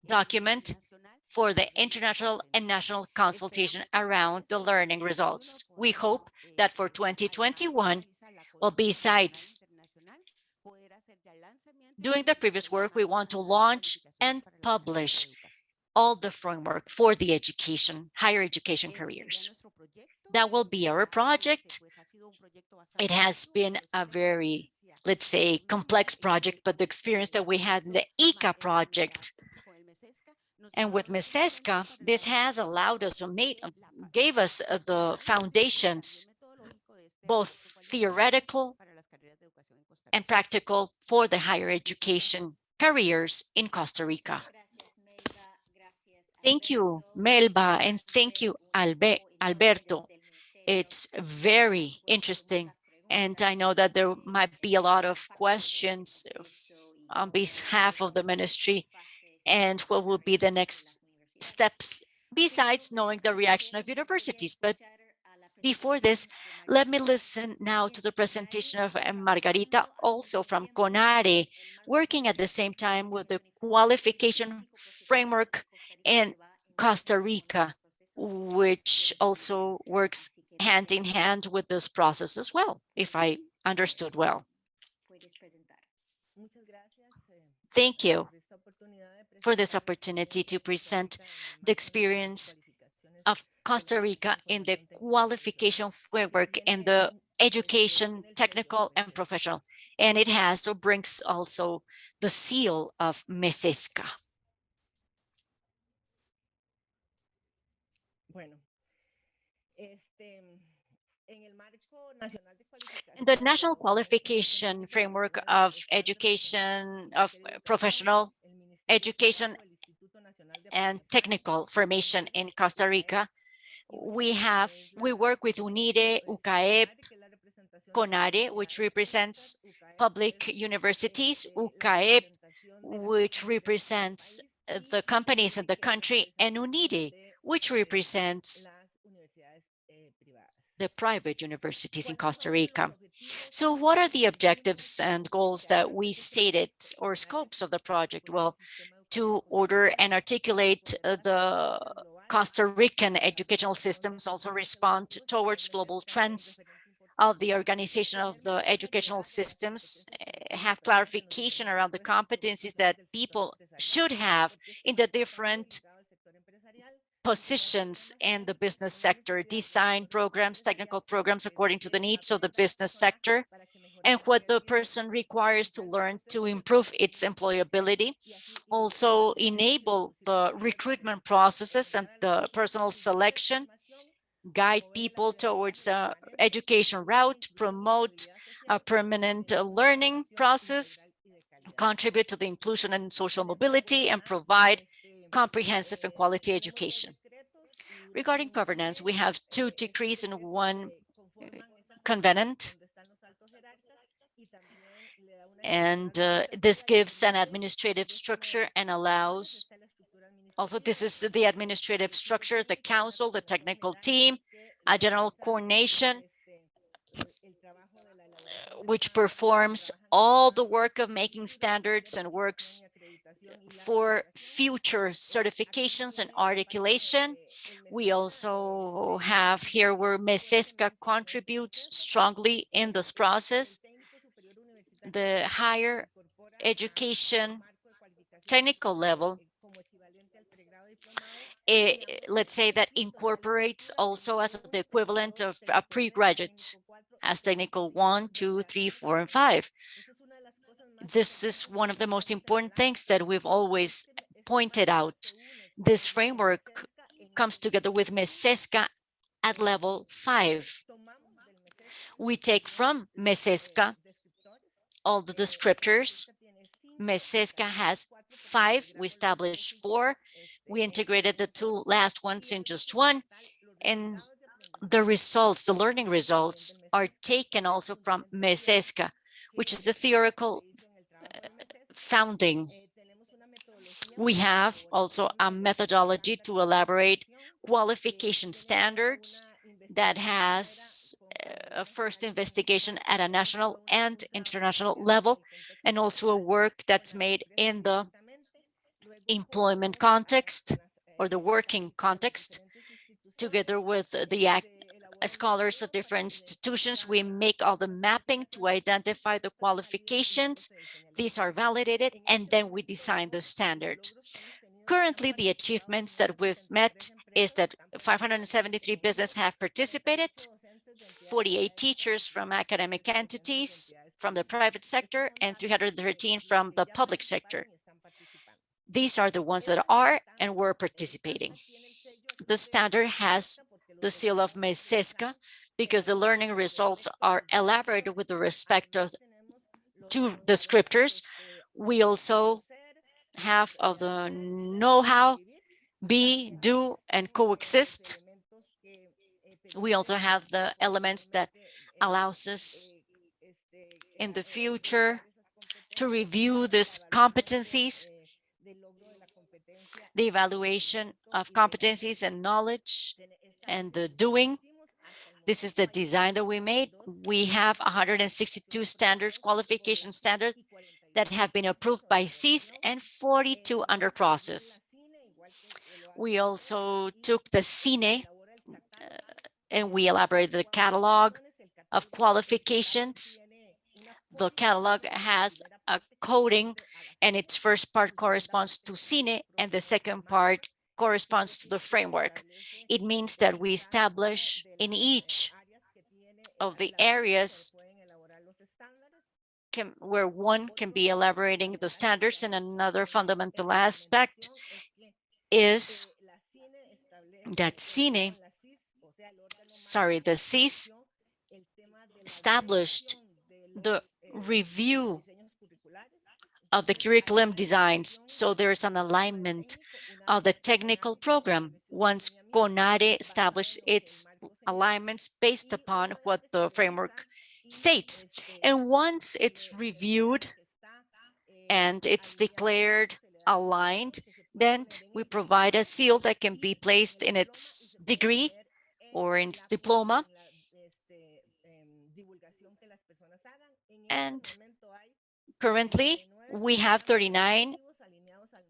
document for the international and national consultation around the learning results. We hope that for 2021, well, besides doing the previous work, we want to launch and publish all the framework for the higher education careers. That will be our project. It has been a very, let's say, complex project, but the experience that we had in the ICA project and with MESESCA, this has allowed us or gave us the foundations, both theoretical and practical, for the higher education careers in Costa Rica. Thank you, Melba, and thank you, Alberto. It's very interesting And I know that there might be a lot of questions on behalf of the ministry and what will be the next steps besides knowing the reaction of universities. But before this, let me listen now to the presentation of Margarita, also from CONARE, working at the same time with the qualification framework in Costa Rica, which also works hand in hand with this process as well, if I understood well. Thank you for this opportunity to present the experience of Costa Rica in the qualification framework in the education, technical and professional. And it has or brings also the seal of MESESCA. In the National Qualification Framework of Education, of Professional Education and Technical Formation in Costa Rica, we work with UNIRE, UCAEP, CONARE, which represents public universities, UCAEP, which represents the companies in the country, and UNIRE, which represents the private universities in Costa Rica. So what are the objectives and goals that we stated, or scopes of the project? Well, to order and articulate the Costa Rican educational systems, also respond towards global trends of the organization of the educational systems, have clarification around the competencies that people should have in the different positions in the business sector, design programs, technical programs according to the needs of the business sector, and what the person requires to learn to improve its employability. Also enable the recruitment processes and the personal selection, guide people towards a education route, promote a permanent learning process, contribute to the inclusion and social mobility, and provide comprehensive and quality education. Regarding governance, we have 2 decrees and 1 covenant. And this gives an administrative structure and allows, also this is the administrative structure, the council, the technical team, a general coordination, which performs all the work of making standards and works for future certifications and articulation. We also have here where MESESCA contributes strongly in this process. The higher education technical level, let's say that incorporates also as the equivalent of a pre-graduate as technical 1, 2, 3, 4, and 5. This is one of the most important things that we've always pointed out. This framework comes together with MESESCA at level 5. We take from MESESCA all the descriptors. MESESCA has 5, we established 4. We integrated the 2 last ones in just 1. And the results, the learning results, are taken also from MESESCA, which is the theoretical founding. We have also a methodology to elaborate qualification standards that has a first investigation at a national and international level, and also a work that's made in the employment context or the working context. Together with the scholars of different institutions, we make all the mapping to identify the qualifications. These are validated, and then we design the standard. Currently, the achievements that we've met is that 573 businesses have participated, 48 teachers from academic entities from the private sector, and 313 from the public sector. These are the ones that are and were participating. The standard has the seal of MESESCA because the learning results are elaborated with respect to descriptors. We also have of the know-how, be, do, and coexist. We also have the elements that allows us in the future to review these competencies, the evaluation of competencies and knowledge and the doing. This is the design that we made. We have 162 standards, qualification standards that have been approved by CIS and 42 under process. We also took the CINE and we elaborated the catalog of qualifications. The catalog has a coding and its first part corresponds to CINE and the second part corresponds to the framework. It means that we establish in each of the areas where one can be elaborating the standards, and another fundamental aspect is that the CIS established the review of the curriculum designs. So there's an alignment of the technical program once CONARE established its alignments based upon what the framework states. And once it's reviewed and it's declared aligned, then we provide a seal that can be placed in its degree or in its diploma. And currently, we have 39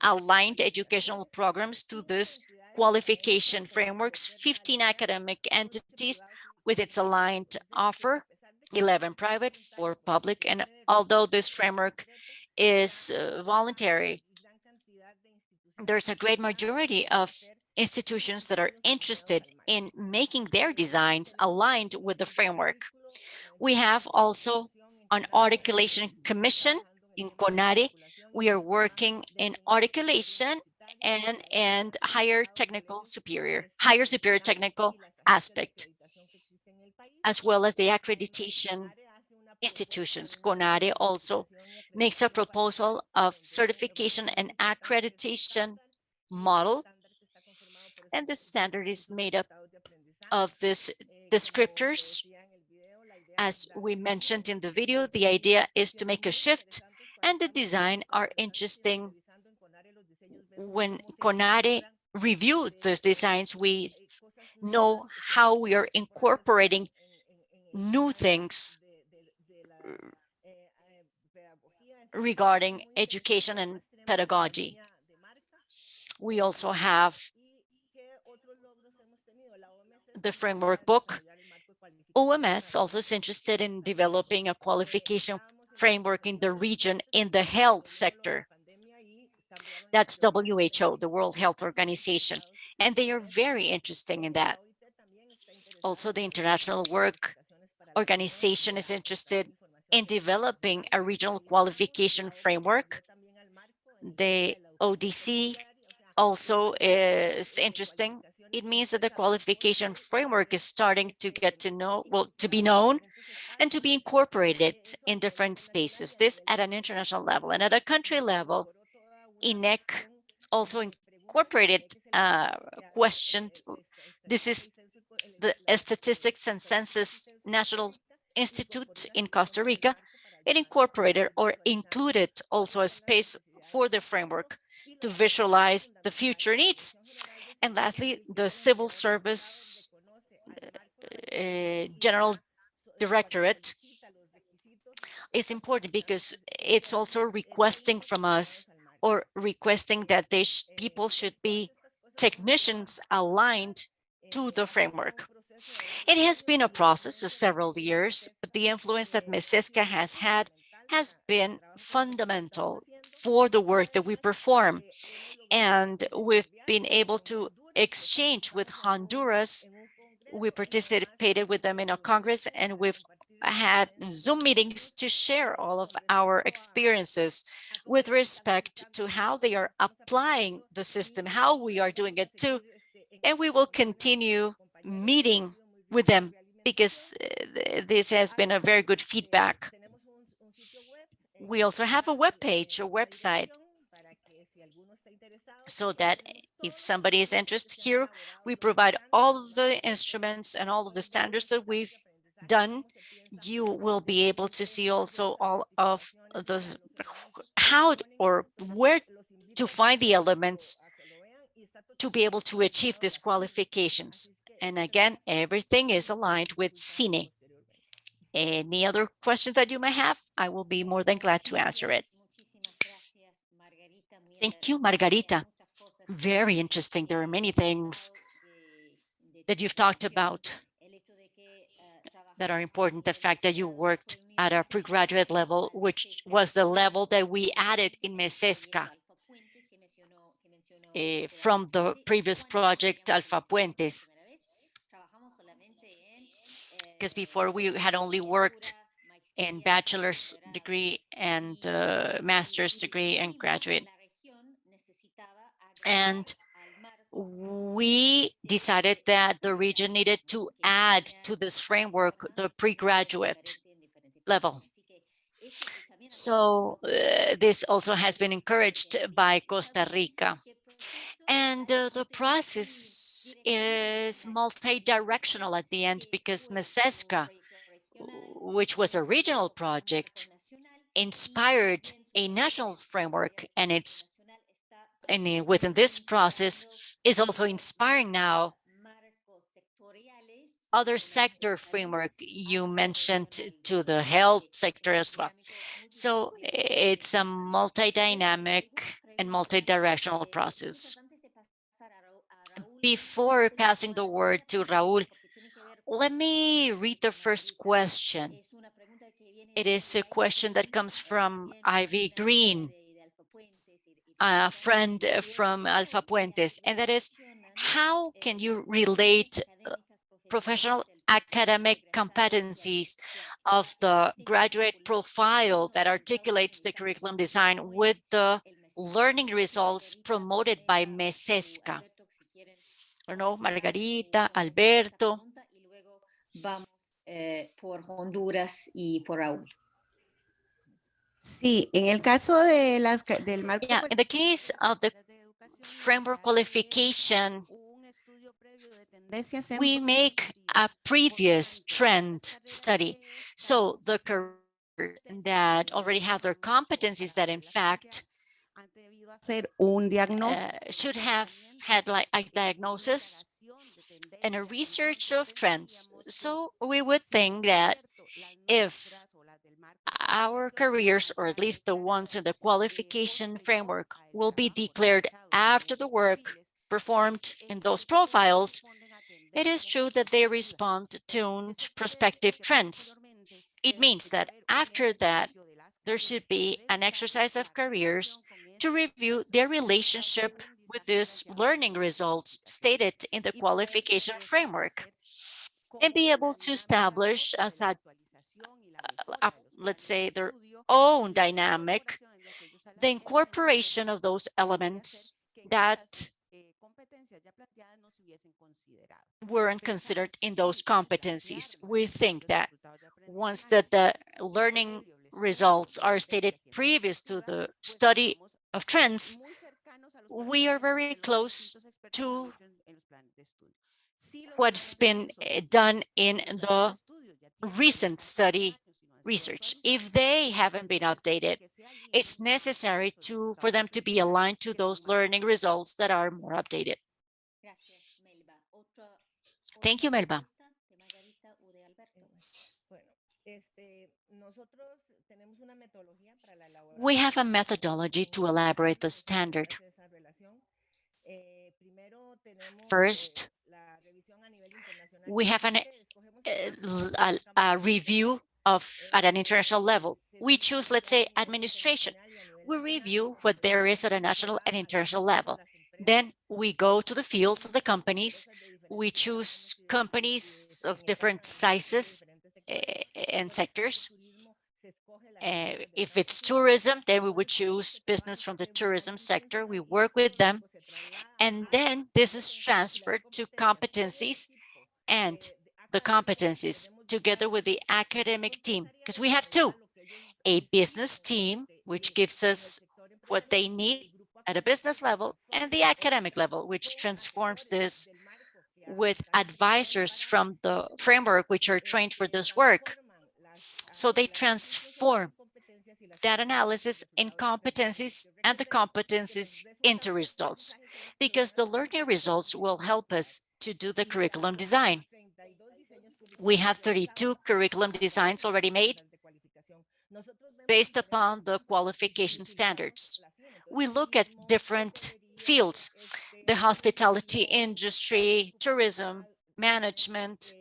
aligned educational programs to this qualification frameworks, 15 academic entities with its aligned offer, 11 private, 4 public. And although this framework is voluntary, there's a great majority of institutions that are interested in making their designs aligned with the framework. We have also an articulation commission in CONARE. We are working in articulation and higher superior technical aspect, as well as the accreditation institutions. CONARE also makes a proposal of certification and accreditation model, and the standard is made up of these descriptors. As we mentioned in the video, the idea is to make a shift, and the design are interesting. When CONARE reviewed those designs, we know how we are incorporating new things regarding education and pedagogy. We also have the framework book. OMS also is interested in developing a qualification framework in the region in the health sector. That's WHO, the World Health Organization, and they are very interesting in that. Also, the International Work Organization is interested in developing a regional qualification framework. The ODC also is interesting. It means that the qualification framework is starting to get to know, to be known and to be incorporated in different spaces, this at an international level. And at a country level, INEC also incorporated questions. This is the Statistics and Census National Institute in Costa Rica. It incorporated or included also a space for the framework to visualize the future needs. And lastly, the Civil Service General Directorate is important because it's also requesting from us or requesting that people should be technicians aligned to the framework. It has been a process of several years, but the influence that MESESCA has had has been fundamental for the work that we perform. And we've been able to exchange with Honduras. We participated with them in a Congress, and we've had Zoom meetings to share all of our experiences with respect to how they are applying the system, how we are doing it too. And we will continue meeting with them because this has been a very good feedback. We also have a webpage, a website, so that if somebody is interested here, we provide all of the instruments and all of the standards that we've done, you will be able to see also all of the how or where to find the elements to be able to achieve these qualifications. And again, everything is aligned with CINE. Any other questions that you may have, I will be more than glad to answer it. Thank you, Margarita. Very interesting. There are many things that you've talked about that are important. The fact that you worked at a pregraduate level, which was the level that we added in MESESCA from the previous project, Alpha Puentes. Because before we had only worked in bachelor's degree and master's degree and graduate. And we decided that the region needed to add to this framework the pre-graduate level. So this also has been encouraged by Costa Rica. And the process is multi-directional at the end because MESESCA, which was a regional project, inspired a national framework, and within this process is also inspiring now other sector framework. You mentioned to the health sector as well. So it's a multi-dynamic and multi-directional process. Before passing the word to Raul, let me read the first question. It is a question that comes from Ivy Green, a friend from Alpha Puentes, and that is, how can you relate professional academic competencies of the graduate profile that articulates the curriculum design with the learning results promoted by MESESCA? I don't know, Margarita, Alberto. Vamos por Honduras y por Raúl. Sí, en el caso de del marco Yeah, in the case of the framework qualification, we make a previous trend study. So the careers that already have their competencies that in fact should have had like a diagnosis and a research of trends. So we would think that if our careers, or at least the ones in the qualification framework, will be declared after the work performed in those profiles, it is true that they respond to tuned prospective trends. It means that after that, there should be an exercise of careers to review their relationship with these learning results stated in the qualification framework and be able to establish let's say, their own dynamic, the incorporation of those elements that weren't considered in those competencies. We think that once that the learning results are stated previous to the study of trends, we are very close to what's been done in the recent study research. If they haven't been updated, it's necessary for them to be aligned to those learning results that are more updated. Thank you, Melba. We have a methodology to elaborate the standard. First, we have a review at an international level. We choose, let's say, administration. We review what there is at a national and international level. Then we go to the field, to the companies. We choose companies of different sizes and sectors. If it's tourism, then we would choose business from the tourism sector. We work with them. And then this is transferred to competencies, and the competencies together with the academic team, because we have two, a business team, which gives us what they need at a business level, and the academic level, which transforms this with advisors from the framework which are trained for this work. So they transform that analysis in competencies and the competencies into results, because the learning results will help us to do the curriculum design. We have 32 curriculum designs already made based upon the qualification standards. We look at different fields, the hospitality industry, tourism, management,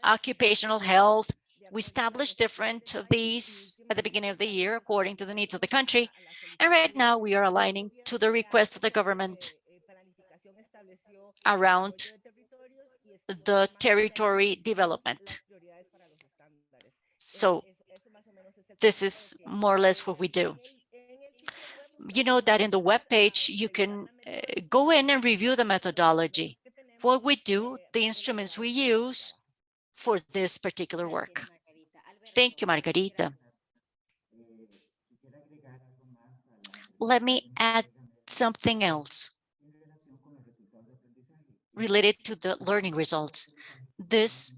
occupational health. We established different of these at the beginning of the year according to the needs of the country. And right now we are aligning to the request of the government around the territory development. So this is more or less what we do. You know that in the web page, you can go in and review the methodology, what we do, the instruments we use for this particular work. Thank you, Margarita. Let me add something else related to the learning results. This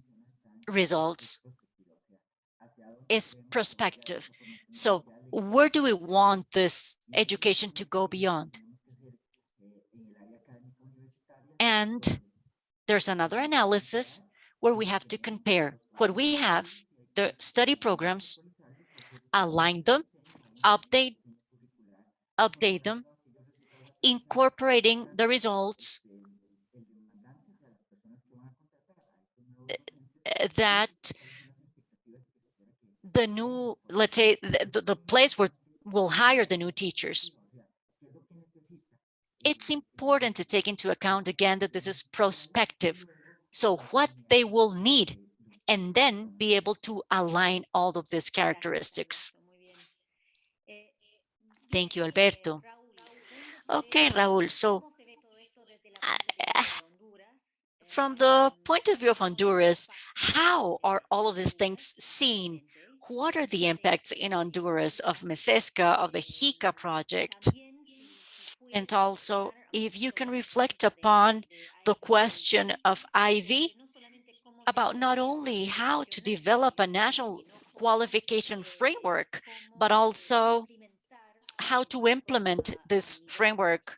results is prospective. So where do we want this education to go beyond? And there's another analysis where we have to compare what we have, the study programs, align them, update them, incorporating the results that the new, let's say, the place where we'll hire the new teachers. It's important to take into account again that this is prospective. So what they will need, and then be able to align all of these characteristics. Thank you, Alberto. Okay, Raúl. So from the point of view of Honduras, how are all of these things seen? What are the impacts in Honduras of MESESCA, of the JICA project? And also, if you can reflect upon the question of Ivy about not only how to develop a national qualification framework, but also how to implement this framework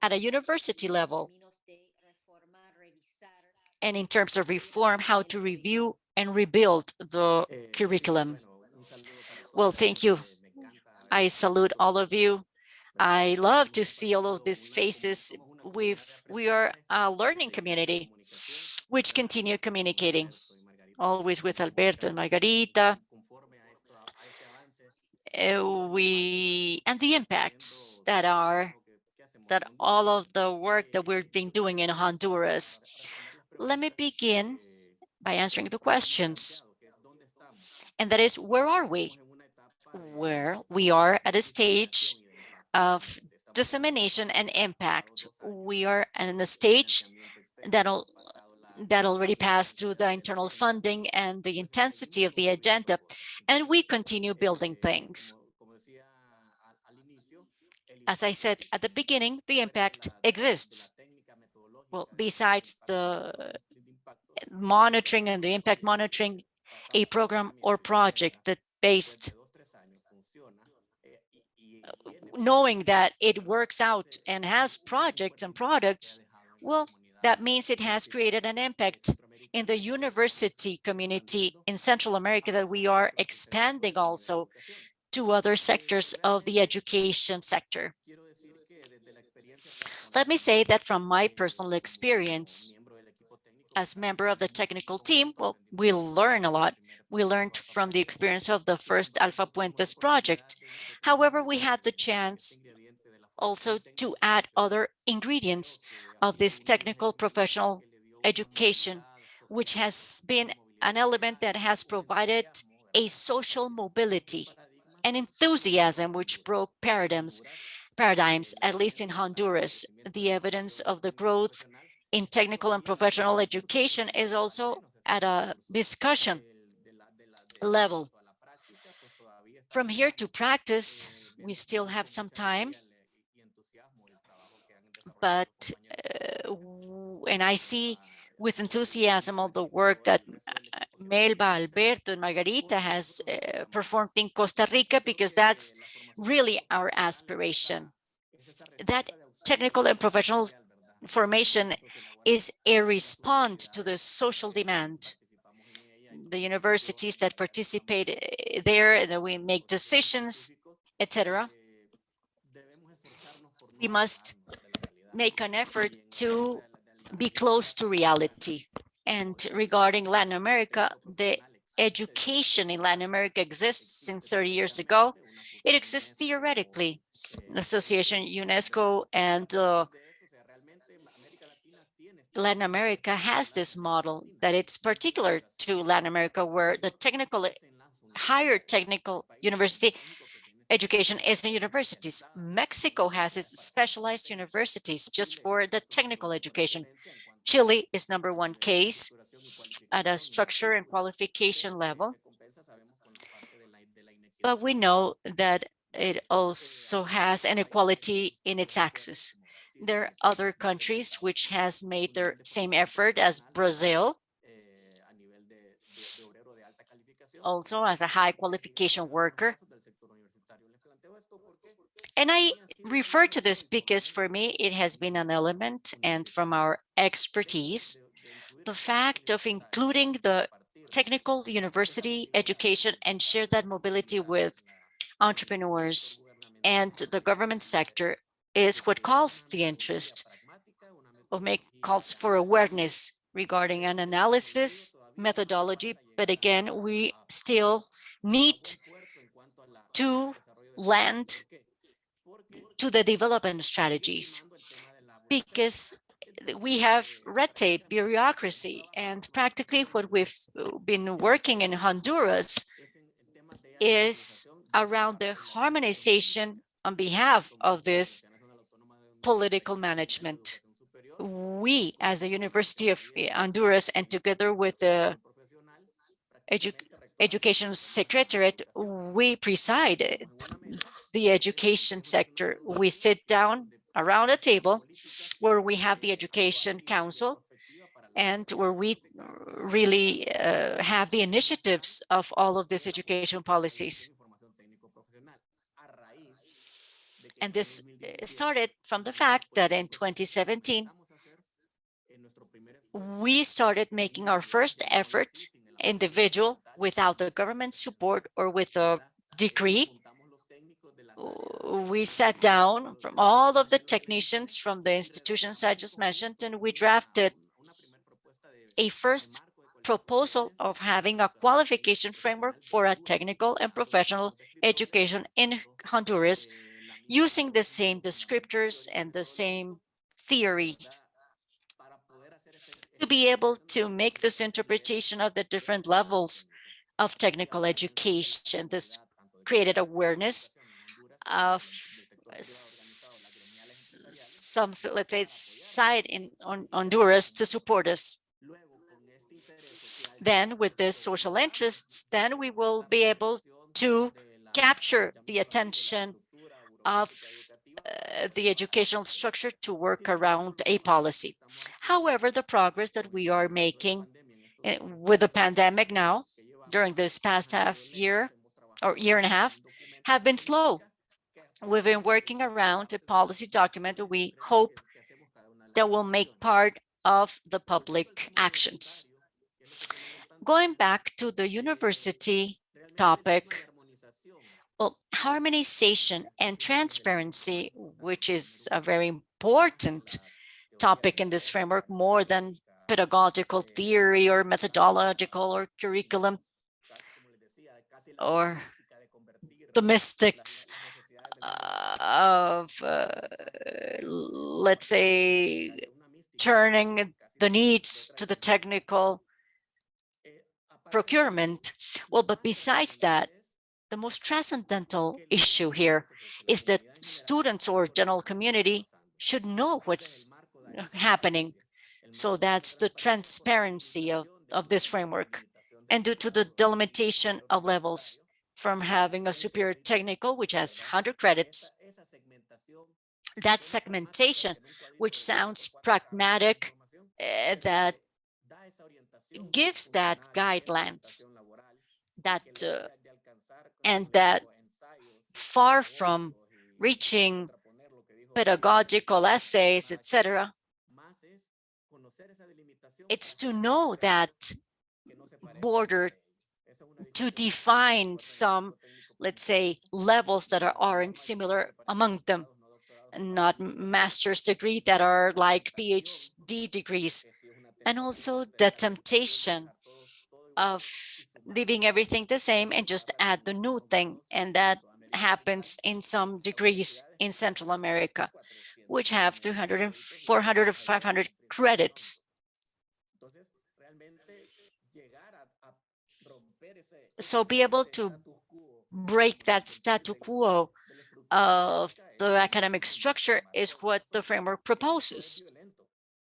at a university level. And in terms of reform, how to review and rebuild the curriculum. Well, thank you. I salute all of you. I love to see all of these faces. We are a learning community which continue communicating, always with Alberto and Margarita. And the impacts that all of the work that we've been doing in Honduras. Let me begin by answering the questions. And that is, where are we? Where we are at a stage of dissemination and impact. We are in a stage that already passed through the internal funding and the intensity of the agenda, and we continue building things. As I said at the beginning, the impact exists. Well, besides the monitoring and the impact monitoring, a program or project that based knowing that it works out and has projects and products, well, that means it has created an impact in the university community in Central America that we are expanding also to other sectors of the education sector. Let me say that from my personal experience as member of the technical team, well, we learn a lot. We learned from the experience of the first Alpha Puentes project. However, we had the chance also to add other ingredients of this technical professional education, which has been an element that has provided a social mobility and enthusiasm which broke paradigms, at least in Honduras. The evidence of the growth in technical and professional education is also at a discussion level. From here to practice, we still have some time, but and I see with enthusiasm all the work that Melba, Alberto, and Margarita has performed in Costa Rica, because that's really our aspiration. That technical and professional formation is a response to the social demand. The universities that participate there, that we make decisions, etc. We must make an effort to be close to reality. And regarding Latin America, the education in Latin America exists since 30 years ago. It exists theoretically. The Association UNESCO and Latin America has this model that it's particular to Latin America, where the higher technical university education is in universities. Mexico has its specialized universities just for the technical education. Chile is number one case at a structure and qualification level. But we know that it also has inequality in its access. There are other countries which has made their same effort, as Brazil, also as a high qualification worker. And I refer to this because for me, it has been an element, and from our expertise, the fact of including the technical university education and share that mobility with entrepreneurs and the government sector is what calls the interest, or calls for awareness regarding an analysis methodology. But again, we still need to land to the development strategies, because we have red tape, bureaucracy, and practically what we've been working in Honduras is around the harmonization on behalf of this political management. We, as the University of Honduras, and together with the Education Secretariat, we preside the education sector. We sit down around a table where we have the Education Council, and where we really have the initiatives of all of these education policies. And this started from the fact that in 2017, we started making our first effort, individual, without the government support or with a decree. We sat down from all of the technicians from the institutions I just mentioned, and we drafted a first proposal of having a qualification framework for a technical and professional education in Honduras, using the same descriptors and the same theory, to be able to make this interpretation of the different levels of technical education. This created awareness of some, let's say, side in Honduras to support us. Then with this social interests, then we will be able to capture the attention of the educational structure to work around a policy. However, the progress that we are making with the pandemic now, during this past half year or year and a half, have been slow. We've been working around a policy document that we hope that will make part of the public actions. Going back to the university topic, well, harmonization and transparency, which is a very important topic in this framework, more than pedagogical theory or methodological or curriculum or the mystics of, let's say, turning the needs to the technical procurement. Well, but besides that, the most transcendental issue here is that students or general community should know what's happening. So that's the transparency of this framework. And due to the delimitation of levels, from having a superior technical, which has 100 credits, that segmentation, which sounds pragmatic that gives that guidelines that and that far from reaching pedagogical essays, etc., it's to know that border, to define some, let's say, levels that aren't similar among them, not master's degree that are like PhD degrees, and also the temptation of leaving everything the same and just add the new thing. And that happens in some degrees in Central America, which have 300 and 400 or 500 credits. So be able to break that statu quo of the academic structure is what the framework proposes.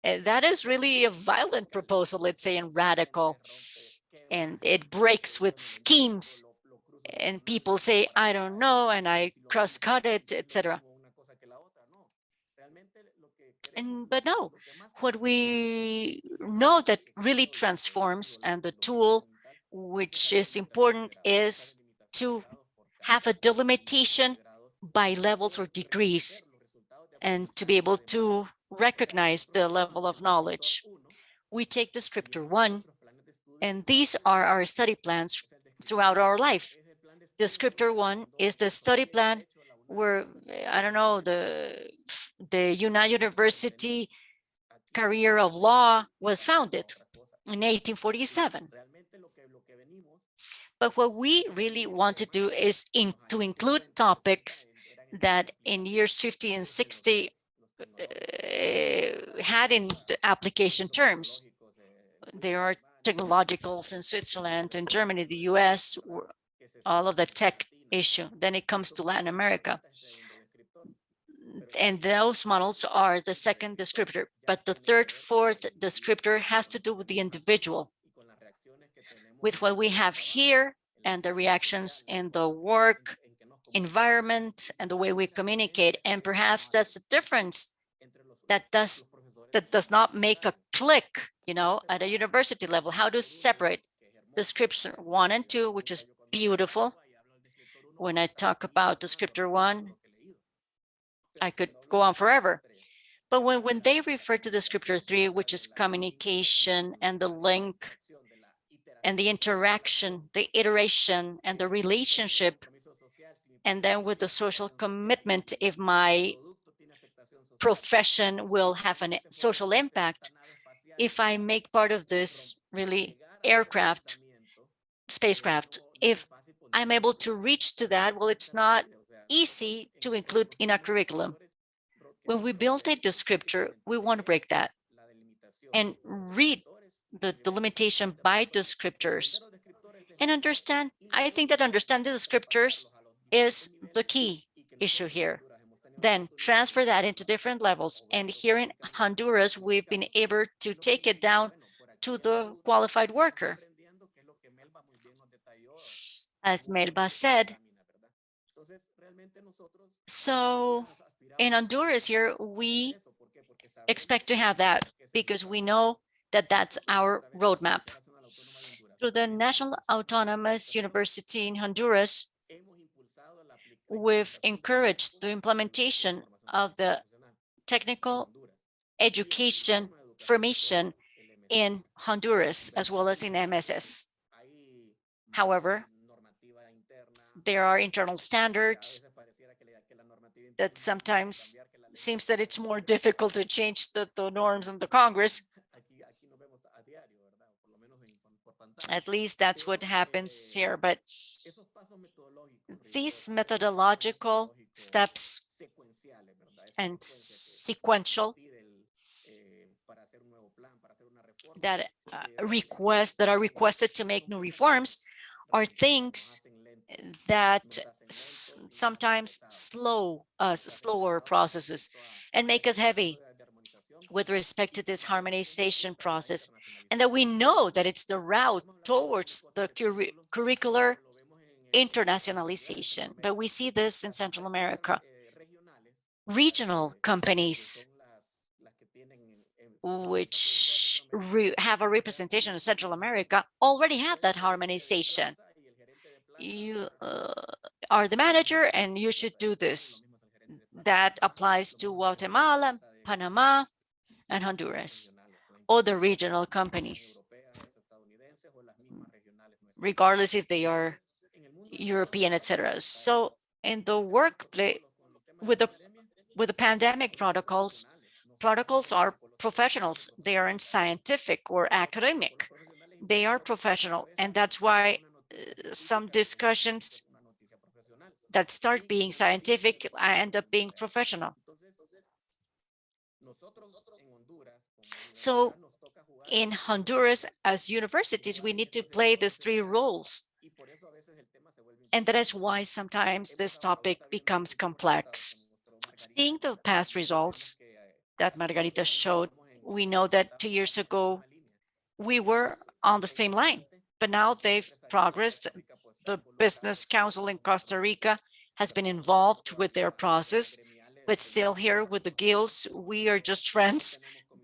That is really a violent proposal, let's say, and radical, and it breaks with schemes. And people say, I don't know, and I cross-cut it, etc. But no, what we know that really transforms, and the tool which is important, is to have a delimitation by levels or degrees, and to be able to recognize the level of knowledge. We take descriptor 1, and these are our study plans throughout our life. Descriptor 1 is the study plan where, I don't know, the United University career of law was founded in 1847. But what we really want to do is to include topics that in years 50 and 60 had in the application terms. There are technologicals in Switzerland and Germany, the US, all of the tech issue. Then it comes to Latin America. And those models are the second descriptor, but the third, fourth descriptor has to do with the individual, with what we have here and the reactions in the work environment and the way we communicate. And perhaps that's the difference that does not make a click, at a university level. How to separate descriptor 1 and 2, which is beautiful. When I talk about descriptor 1, I could go on forever. But when they refer to descriptor 3, which is communication and the link and the interaction, the iteration and the relationship, and then with the social commitment, if my profession will have a social impact, if I make part of this really spacecraft, if I'm able to reach to that, well, it's not easy to include in a curriculum. When we build a descriptor, we want to break that and read the delimitation by descriptors and understand. I think that understanding the descriptors is the key issue here. Then transfer that into different levels. And here in Honduras, we've been able to take it down to the qualified worker. As Melba said, so in Honduras here, we expect to have that because we know that that's our roadmap. Through the National Autonomous University in Honduras, we've encouraged the implementation of the technical education formation in Honduras, as well as in MSS. However, there are internal standards that sometimes seems that it's more difficult to change the norms in the Congress. At least that's what happens here. But these methodological steps and sequential that are requested to make new reforms are things that sometimes slower processes and make us heavy with respect to this harmonization process, and that we know that it's the route towards the curricular internationalization. But we see this in Central America. Regional companies which have a representation in Central America, already have that harmonization. You are the manager and you should do this. That applies to Guatemala, Panama, and Honduras, or the regional companies, regardless if they are European, etc. So in the workplace, with the pandemic protocols are professionals. They aren't scientific or academic. They are professional, and that's why some discussions that start being scientific end up being professional. So in Honduras, as universities, we need to play these three roles. And that is why sometimes this topic becomes complex. Seeing the past results that Margarita showed, we know that 2 years ago, we were on the same line, but now they've progressed. The Business Council in Costa Rica has been involved with their process, but still here with the guilds, we are just friends,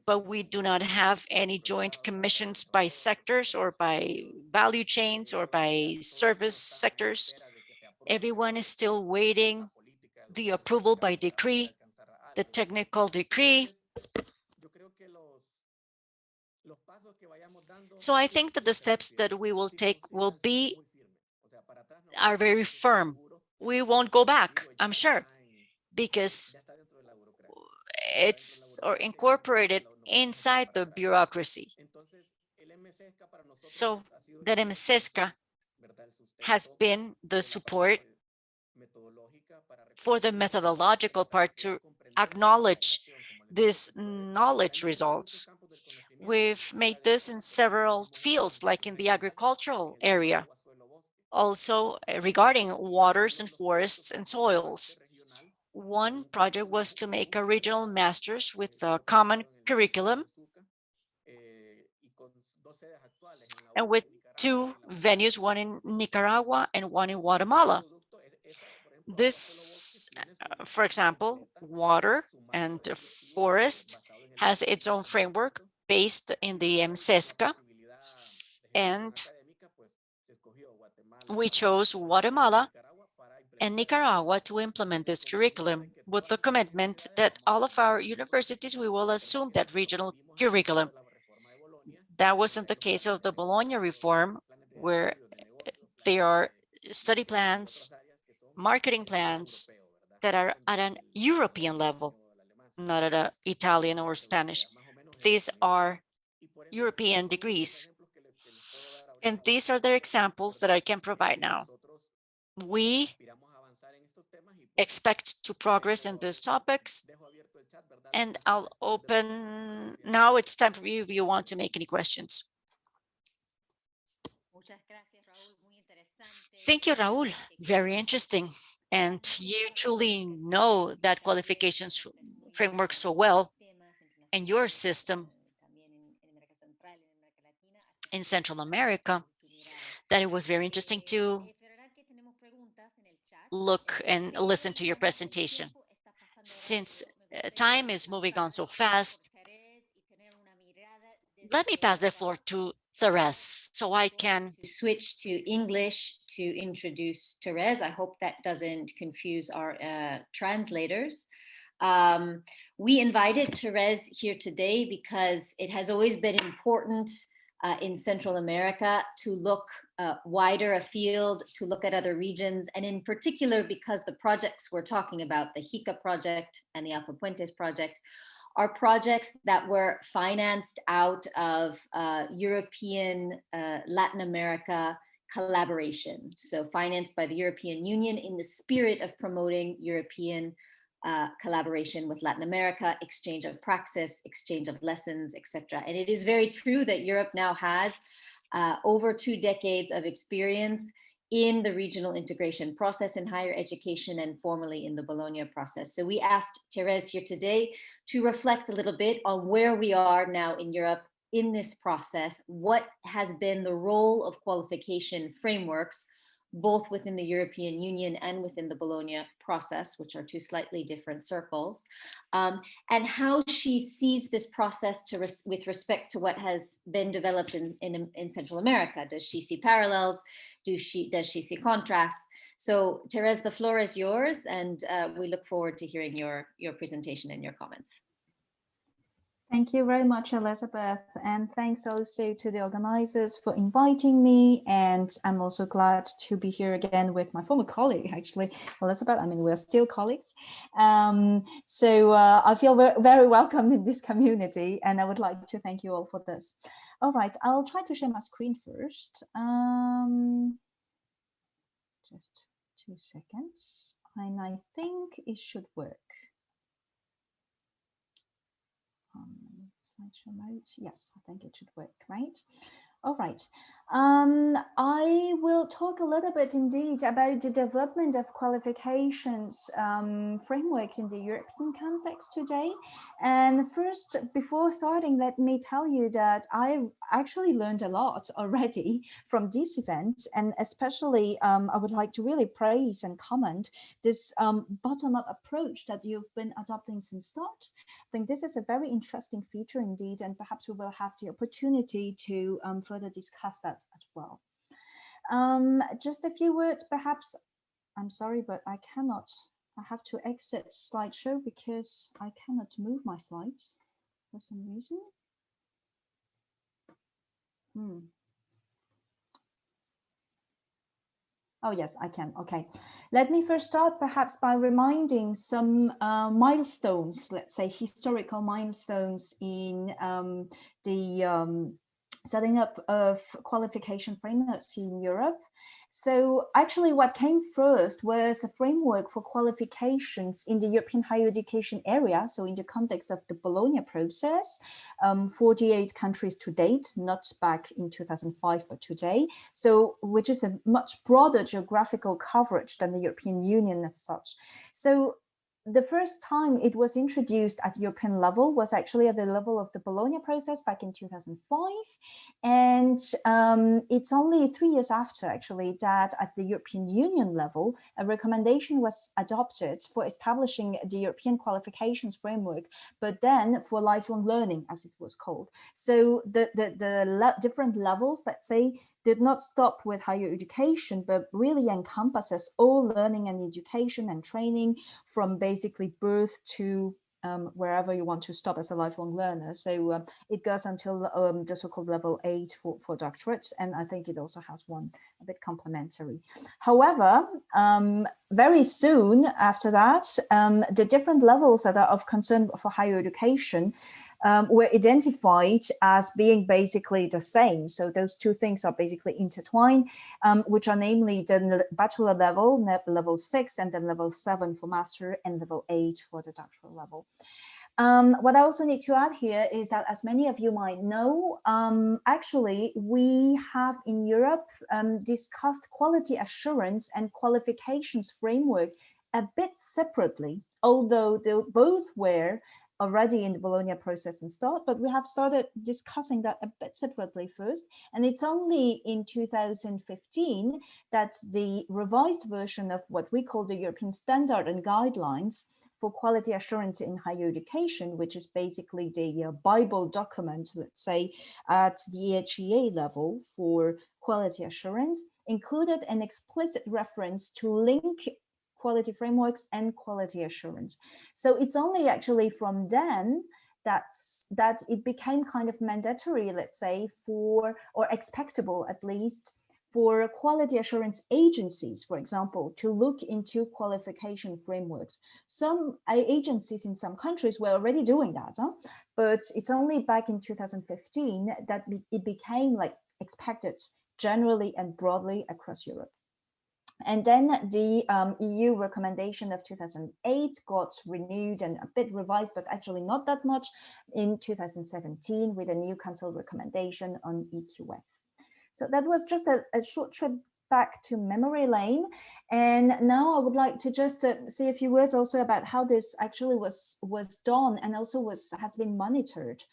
but we do not have any joint commissions by sectors or by value chains or by service sectors. Everyone is still waiting the approval by decree, the technical decree. So I think that the steps that we will take are very firm. We won't go back, I'm sure, because it's incorporated inside the bureaucracy. So that MSESCA has been the support for the methodological part to acknowledge these knowledge results. We've made this in several fields, like in the agricultural area, also regarding waters and forests and soils. One project was to make a regional master's with a common curriculum and with 2 venues, one in Nicaragua and one in Guatemala. This, for example, water and forest has its own framework based in the MSESCA, and we chose Guatemala and Nicaragua to implement this curriculum with the commitment that all of our universities, we will assume that regional curriculum. That wasn't the case of the Bologna reform, where there are study plans, marketing plans that are at an European level, not at an Italian or Spanish. These are European degrees. And these are the examples that I can provide now. We expect to progress in these topics, and I'll open, now it's time for you if you want to make any questions. Thank you, Raul. Very interesting. And you truly know that qualifications framework so well, and your system in Central America, that it was very interesting to look and listen to your presentation. Since time is moving on so fast, let me pass the floor to Therese so I can switch to English to introduce Therese. I hope that doesn't confuse our translators. We invited Therese here today because it has always been important in Central America to look wider afield, to look at other regions, and in particular because the projects we're talking about, the JICA project and the Alpha Puentes project, are projects that were financed out of European Latin America collaboration. So financed by the European Union in the spirit of promoting European collaboration with Latin America, exchange of praxis, exchange of lessons, etc. And it is very true that Europe now has over 2 decades of experience in the regional integration process in higher education and formally in the Bologna process. So we asked Therese here today to reflect a little bit on where we are now in Europe in this process, what has been the role of qualification frameworks both within the European Union and within the Bologna process, which are two slightly different circles, and how she sees this process with respect to what has been developed in Central America. Does she see parallels? Does she see contrasts? So Therese, the floor is yours, and we look forward to hearing your presentation and your comments. Thank you very much, Elizabeth. And thanks also to the organizers for inviting me. And I'm also glad to be here again with my former colleague, actually, Elizabeth. I mean, we're still colleagues. So I feel very welcome in this community. And I would like to thank you all for this. All right, I'll try to share my screen first. Just 2 seconds. And I think it should work. Slideshow mode. Yes, I think it should work, right? All right. I will talk a little bit indeed about the development of qualifications frameworks in the European context today. And first, before starting, let me tell you that I actually learned a lot already from this event. And especially, I would like to really praise and comment this bottom-up approach that you've been adopting since start. I think this is a very interesting feature indeed, and perhaps we will have the opportunity to further discuss that as well. Just a few words, perhaps. I'm sorry, but I have to exit slideshow because I cannot move my slides for some reason. Oh, yes, I can. Okay. Let me first start perhaps by reminding some milestones, let's say historical milestones in the setting up of qualification frameworks in Europe. So actually what came first was a framework for qualifications in the European higher education area. So in the context of the Bologna process, 48 countries to date, not back in 2005, but today. So which is a much broader geographical coverage than the European Union as such. So the first time it was introduced at European level was actually at the level of the Bologna process back in 2005. And it's only 3 years after actually that at the European Union level, a recommendation was adopted for establishing the European qualifications framework, but then for lifelong learning, as it was called. So the different levels, let's say, did not stop with higher education, but really encompasses all learning and education and training from basically birth to wherever you want to stop as a lifelong learner. So it goes until the so-called level 8 for doctorates, and I think it also has one a bit complementary. However, very soon after that, the different levels that are of concern for higher education were identified as being basically the same. So those two things are basically intertwined, which are namely the bachelor level, level 6, and then level 7 for master, and level 8 for the doctoral level. What I also need to add here is that, as many of you might know, actually we have in Europe discussed quality assurance and qualifications framework a bit separately, although they both were already in the Bologna process and start, but we have started discussing that a bit separately first. And it's only in 2015 that the revised version of what we call the European Standard and Guidelines for Quality Assurance in Higher Education, which is basically the Bible document, let's say, at the EHEA level for quality assurance, included an explicit reference to link quality frameworks and quality assurance. So it's only actually from then that it became kind of mandatory, let's say, for, or expectable at least, for quality assurance agencies, for example, to look into qualification frameworks. Some agencies in some countries were already doing that, but it's only back in 2015 that it became like expected generally and broadly across Europe. And then the EU recommendation of 2008 got renewed and a bit revised, but actually not that much, in 2017 with a new council recommendation on EQF. So that was just a short trip back to memory lane. And now I would like to just say a few words also about how this actually was done and also has been monitored.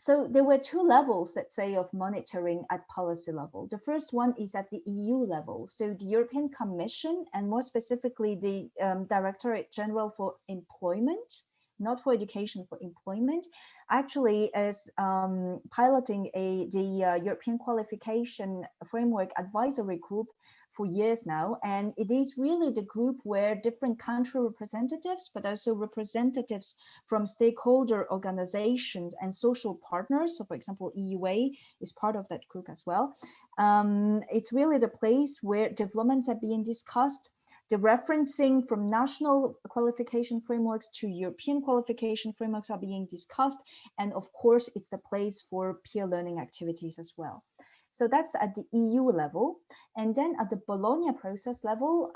So there were two levels, let's say, of monitoring at policy level. The first one is at the EU level. So the European Commission, and more specifically the Directorate General for Employment, not for education, for employment, actually is piloting the European Qualification Framework Advisory Group for years now. And it is really the group where different country representatives, but also representatives from stakeholder organizations and social partners. So for example, EUA is part of that group as well. It's really the place where developments are being discussed. The referencing from national qualification frameworks to European qualification frameworks are being discussed. And of course, it's the place for peer learning activities as well. So that's at the EU level. And then at the Bologna process level,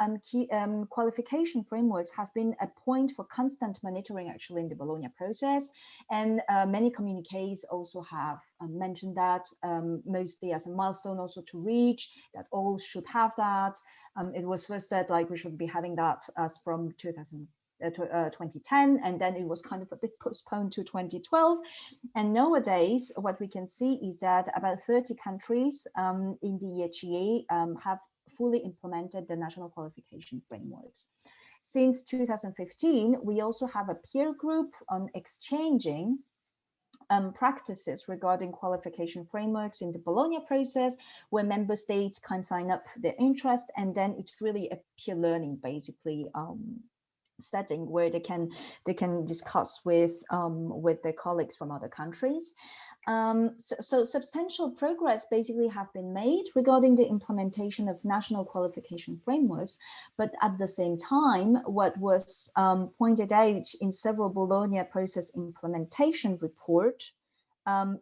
qualification frameworks have been a point for constant monitoring actually in the Bologna process. And many communiques also have mentioned that mostly as a milestone also to reach, that all should have that. It was first said like we should be having that as from 2010, and then it was kind of a bit postponed to 2012. And nowadays, what we can see is that about 30 countries in the EHEA have fully implemented the national qualification frameworks. Since 2015, we also have a peer group on exchanging practices regarding qualification frameworks in the Bologna process, where member states can sign up their interest, and then it's really a peer learning basically setting where they can discuss with their colleagues from other countries. So substantial progress basically have been made regarding the implementation of national qualification frameworks, but at the same time, what was pointed out in several Bologna process implementation report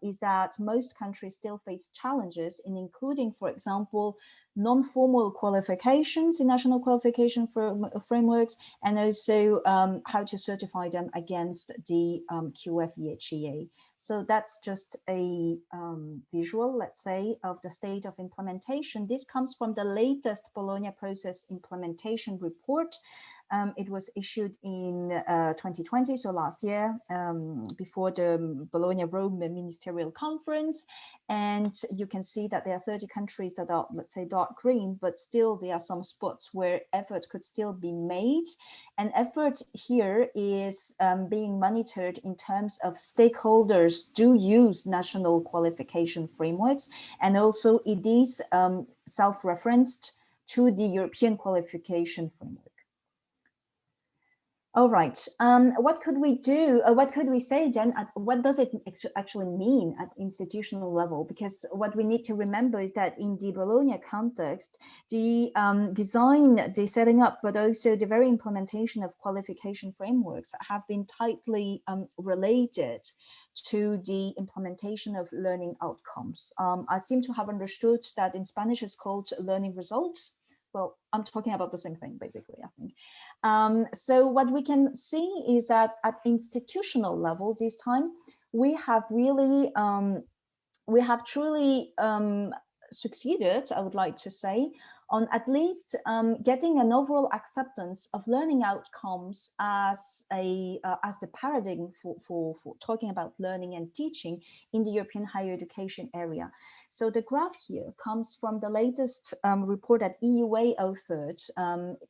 is that most countries still face challenges in including, for example, non-formal qualifications in national qualification frameworks, and also how to certify them against the QF-EHEA. So that's just a visual, let's say, of the state of implementation. This comes from the latest Bologna process implementation report. It was issued in 2020, so last year, before the Bologna-Rome Ministerial Conference. And you can see that there are 30 countries that are, let's say, dark green, but still there are some spots where effort could still be made. And effort here is being monitored in terms of stakeholders do use national qualification frameworks. And also it is self-referenced to the European qualification framework. All right, what could we do? What could we say, Jen? What does it actually mean at institutional level? Because what we need to remember is that in the Bologna context, the design, the setting up, but also the very implementation of qualification frameworks have been tightly related to the implementation of learning outcomes. I seem to have understood that in Spanish it's called learning results. Well, I'm talking about the same thing, basically, I think. So what we can see is that at institutional level this time, we have really, we have truly succeeded, I would like to say, on at least getting an overall acceptance of learning outcomes as the paradigm for talking about learning and teaching in the European higher education area. So the graph here comes from the latest report that EUA authored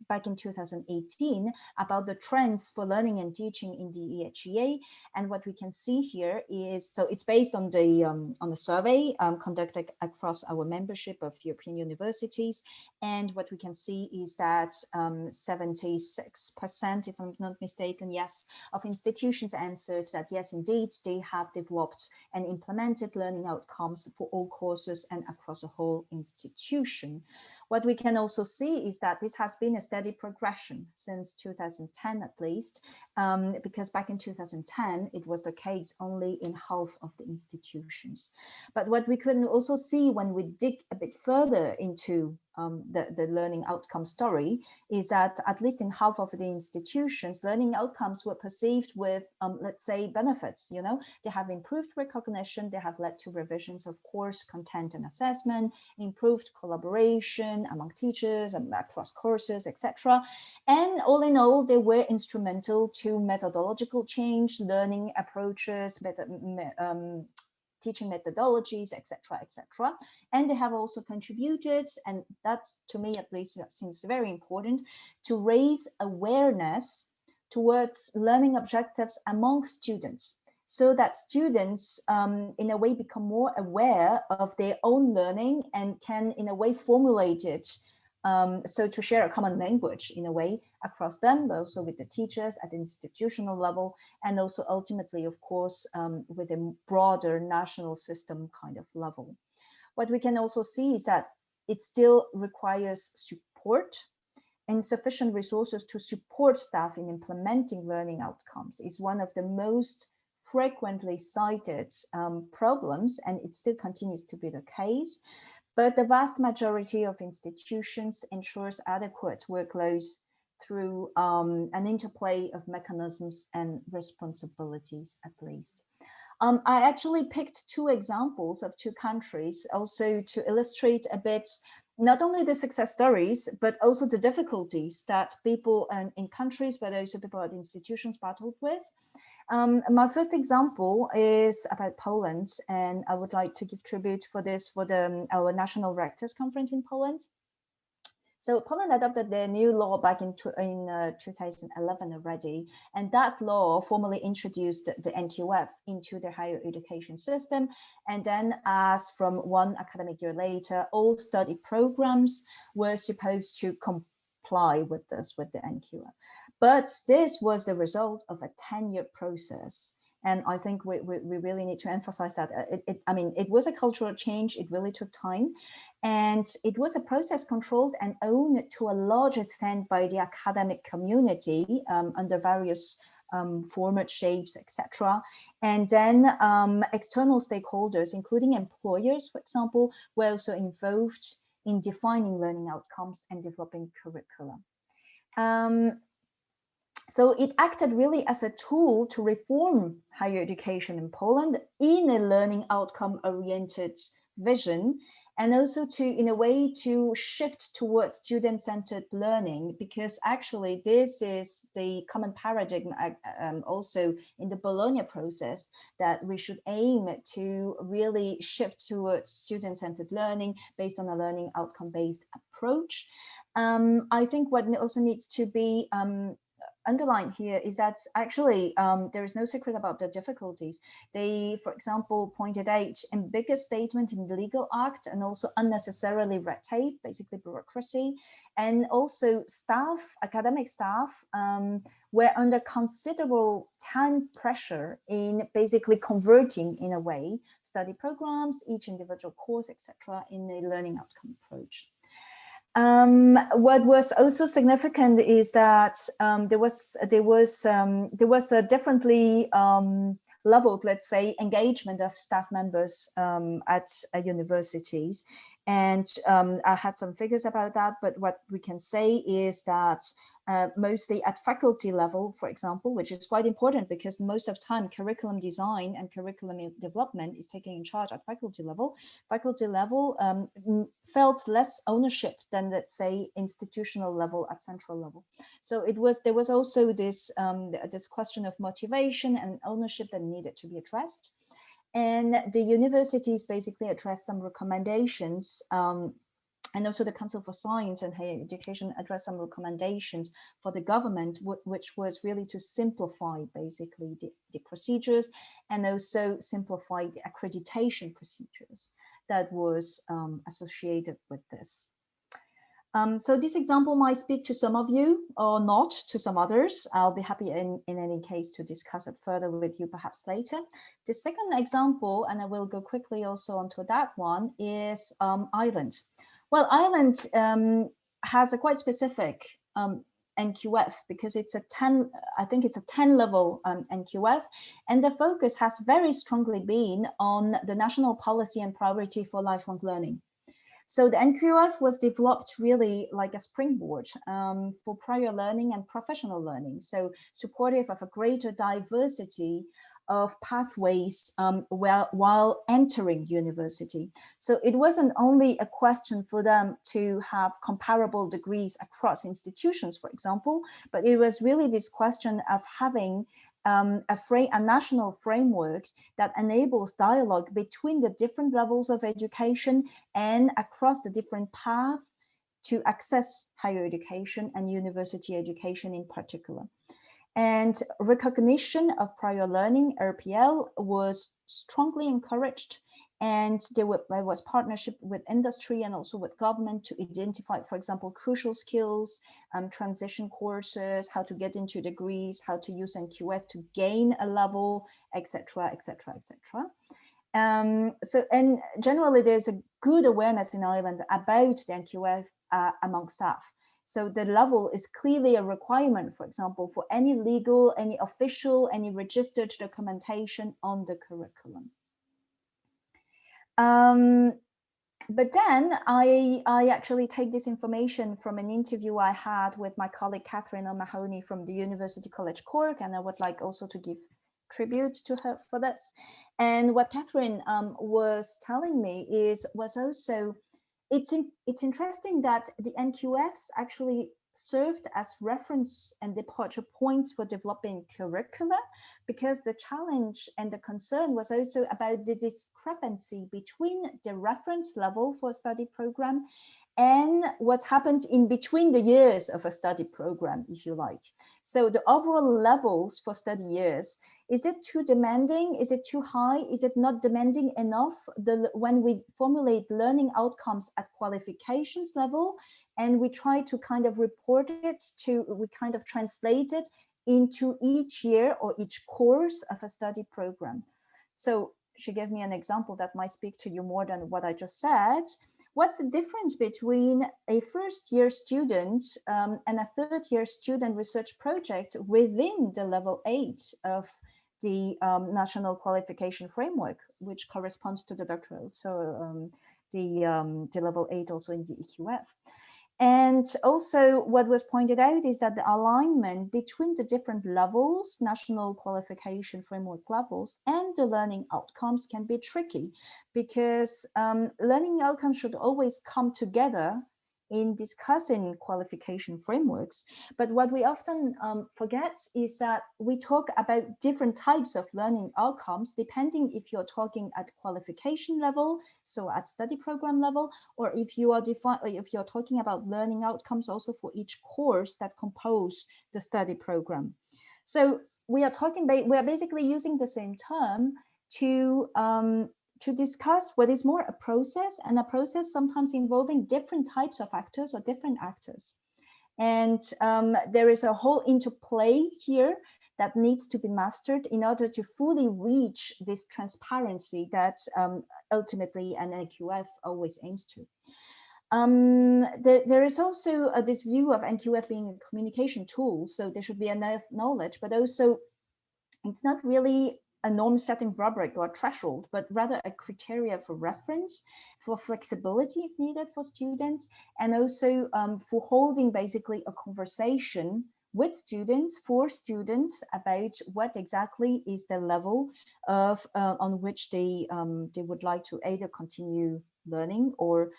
back in 2018 about the trends for learning and teaching in the EHEA. And what we can see here is, so it's based on the survey conducted across our membership of European universities. And what we can see is that 76%, if I'm not mistaken, yes, of institutions answered that yes, indeed, they have developed and implemented learning outcomes for all courses and across a whole institution. What we can also see is that this has been a steady progression since 2010 at least, because back in 2010, it was the case only in half of the institutions. But what we can also see when we dig a bit further into the learning outcome story is that at least in half of the institutions, learning outcomes were perceived with, let's say, benefits. You know, they have improved recognition, they have led to revisions of course content and assessment, improved collaboration among teachers and across courses, etc. And all in all, they were instrumental to methodological change, learning approaches, teaching methodologies, etc., etc. And they have also contributed, and that's, to me at least, that seems very important, to raise awareness towards learning objectives among students, so that students in a way become more aware of their own learning and can in a way formulate it, so to share a common language in a way across them, but also with the teachers at the institutional level, and also ultimately, of course, with a broader national system kind of level. What we can also see is that it still requires support, and sufficient resources to support staff in implementing learning outcomes is one of the most frequently cited problems, and it still continues to be the case. But the vast majority of institutions ensures adequate workloads through an interplay of mechanisms and responsibilities, at least. I actually picked two examples of two countries also to illustrate a bit not only the success stories, but also the difficulties that people in countries, but also people at institutions battled with. My first example is about Poland, and I would like to give tribute for this for our National Rectors Conference in Poland. So Poland adopted their new law back in 2011 already, and that law formally introduced the NQF into the higher education system. And then, as from one academic year later, all study programs were supposed to comply with this, with the NQF. But this was the result of a 10-year process. And I think we really need to emphasize that I mean, it was a cultural change. It really took time. And it was a process controlled and owned to a large extent by the academic community under various format, shapes, etc. And then external stakeholders, including employers, for example, were also involved in defining learning outcomes and developing curricula. So it acted really as a tool to reform higher education in Poland in a learning outcome oriented vision, and also to, in a way, to shift towards student-centered learning, because actually this is the common paradigm also in the Bologna process, that we should aim to really shift towards student-centered learning based on a learning outcome-based approach. I think what also needs to be underlined here is that actually there is no secret about the difficulties. They, for example, pointed out ambiguous statement in the legal act, and also unnecessarily red tape, basically bureaucracy, and also staff, academic staff, were under considerable time pressure in basically converting, in a way, study programs, each individual course, etc., in a learning outcome approach. What was also significant is that there was a differently leveled, let's say, engagement of staff members at universities. And I had some figures about that, but what we can say is that mostly at faculty level, for example, which is quite important because most of the time curriculum design and curriculum development is taken in charge at faculty level felt less ownership than, let's say, institutional level at central level. So there was also this question of motivation and ownership that needed to be addressed. And the universities basically addressed some recommendations, and also the Council for Science and Higher Education addressed some recommendations for the government, which was really to simplify basically the procedures, and also simplify the accreditation procedures that was associated with this. So this example might speak to some of you or not to some others. I'll be happy in any case to discuss it further with you perhaps later. The second example, and I will go quickly also onto that one, is Ireland. Well, Ireland has a quite specific NQF because it's a 10, I think it's a 10 level NQF, and the focus has very strongly been on the national policy and priority for lifelong learning. So the NQF was developed really like a springboard for prior learning and professional learning. So supportive of a greater diversity of pathways while entering university. So it wasn't only a question for them to have comparable degrees across institutions, for example, but it was really this question of having a national framework that enables dialogue between the different levels of education and across the different paths to access higher education and university education in particular. And recognition of prior learning, RPL, was strongly encouraged, and there was partnership with industry and also with government to identify, for example, crucial skills, transition courses, how to get into degrees, how to use NQF to gain a level, etc., etc., etc. So, and generally there's a good awareness in Ireland about the NQF among staff. So the level is clearly a requirement, for example, for any legal, any official, any registered documentation on the curriculum. But then I actually take this information from an interview I had with my colleague Catherine O'Mahony from the University College Cork, and I would like also to give tribute to her for this. And what Catherine was telling me was also, it's interesting that the NQFs actually served as reference and departure points for developing curricula, because the challenge and the concern was also about the discrepancy between the reference level for a study program and what happens in between the years of a study program, if you like. So the overall levels for study years, is it too demanding? Is it too high? Is it not demanding enough? When we formulate learning outcomes at qualifications level, and we try to kind of report it we kind of translate it into each year or each course of a study program. So she gave me an example that might speak to you more than what I just said. What's the difference between a first-year student and a third-year student research project within the level 8 of the National Qualification Framework, which corresponds to the doctoral, so the level 8 also in the EQF? And also what was pointed out is that the alignment between the different levels, national qualification framework levels, and the learning outcomes can be tricky, because learning outcomes should always come together in discussing qualification frameworks. But what we often forget is that we talk about different types of learning outcomes, depending if you're talking at qualification level, so at study program level, or if you are if you're talking about learning outcomes also for each course that compose the study program. So we are basically using the same term to discuss what is more a process, and a process sometimes involving different types of actors or different actors. And there is a whole interplay here that needs to be mastered in order to fully reach this transparency that ultimately an NQF always aims to. There is also this view of NQF being a communication tool, so there should be enough knowledge, but also it's not really a norm setting rubric or threshold, but rather a criteria for reference, for flexibility if needed for students, and also for holding basically a conversation with students, for students, about what exactly is the level of on which they would like to either continue learning or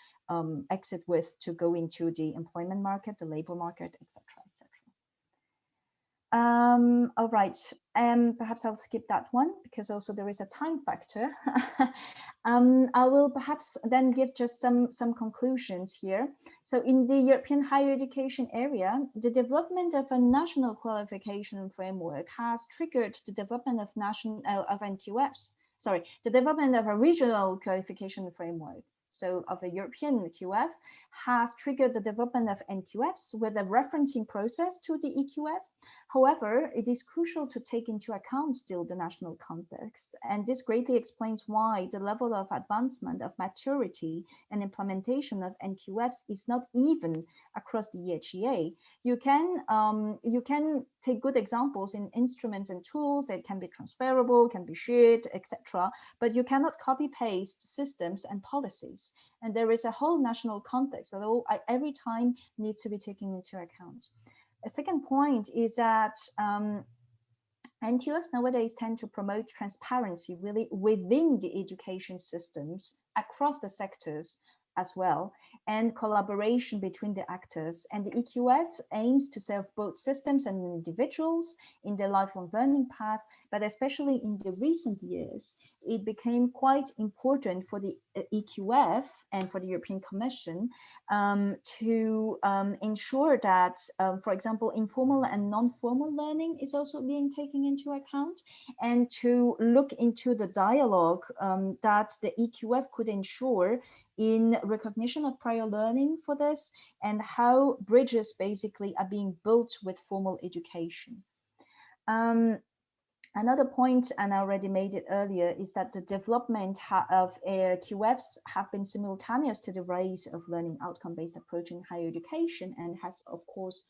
exit with to go into the employment market, the labor market, etc., etc. All right, perhaps I'll skip that one because also there is a time factor. I will perhaps then give just some conclusions here. So in the European higher education area, the development of a national qualification framework has triggered the development of NQFs. Sorry, the development of a regional qualification framework. So of a European QF has triggered the development of NQFs with a referencing process to the EQF. However, it is crucial to take into account still the national context, and this greatly explains why the level of advancement of maturity and implementation of NQFs is not even across the EHEA. You can take good examples in instruments and tools that can be transferable, can be shared, etc., but you cannot copy paste systems and policies. And there is a whole national context that every time needs to be taken into account. A second point is that NQFs nowadays tend to promote transparency really within the education systems across the sectors as well, and collaboration between the actors. And the EQF aims to serve both systems and individuals in their lifelong learning path, but especially in the recent years, it became quite important for the EQF and for the European Commission to ensure that, for example, informal and non-formal learning is also being taken into account, and to look into the dialogue that the EQF could ensure in recognition of prior learning for this, and how bridges basically are being built with formal education. Another point, and I already made it earlier, is that the development of QFs have been simultaneous to the rise of learning outcome-based approach in higher education, and has, of course,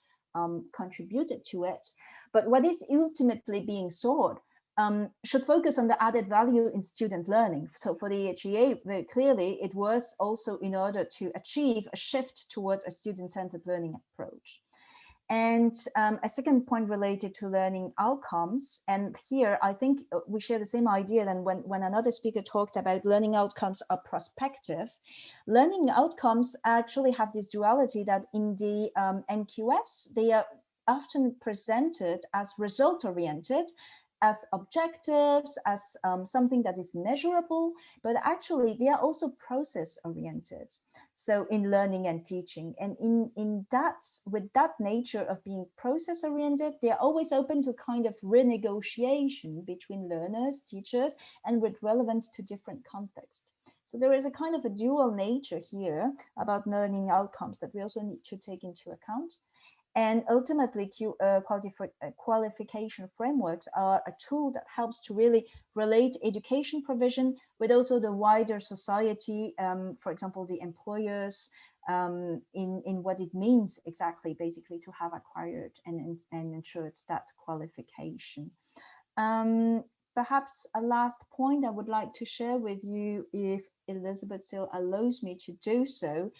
contributed to it. But what is ultimately being sought should focus on the added value in student learning. So for the HEA, very clearly, it was also in order to achieve a shift towards a student-centered learning approach. And a second point related to learning outcomes, and here I think we share the same idea than when another speaker talked about learning outcomes are prospective. Learning outcomes actually have this duality that in the NQFs, they are often presented as result-oriented, as objectives, as something that is measurable, but actually they are also process-oriented. So in learning and teaching, and in that, with that nature of being process-oriented, they're always open to kind of renegotiation between learners, teachers, and with relevance to different contexts. So there is a kind of a dual nature here about learning outcomes that we also need to take into account. And ultimately, qualification frameworks are a tool that helps to really relate education provision with also the wider society, for example, the employers, in what it means exactly, basically, to have acquired and ensured that qualification. Perhaps a last point I would like to share with you, if Elizabeth still allows me to do so.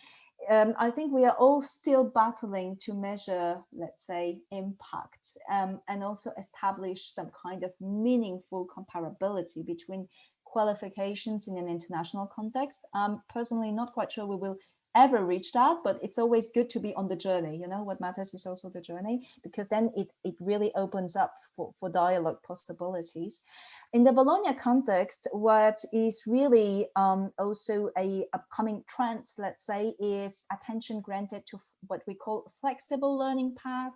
I think we are all still battling to measure, let's say, impact, and also establish some kind of meaningful comparability between qualifications in an international context. I'm personally not quite sure we will ever reach that, but it's always good to be on the journey. You know, what matters is also the journey, because then it really opens up for dialogue possibilities. In the Bologna context, what is really also a upcoming trend, let's say, is attention granted to what we call flexible learning path.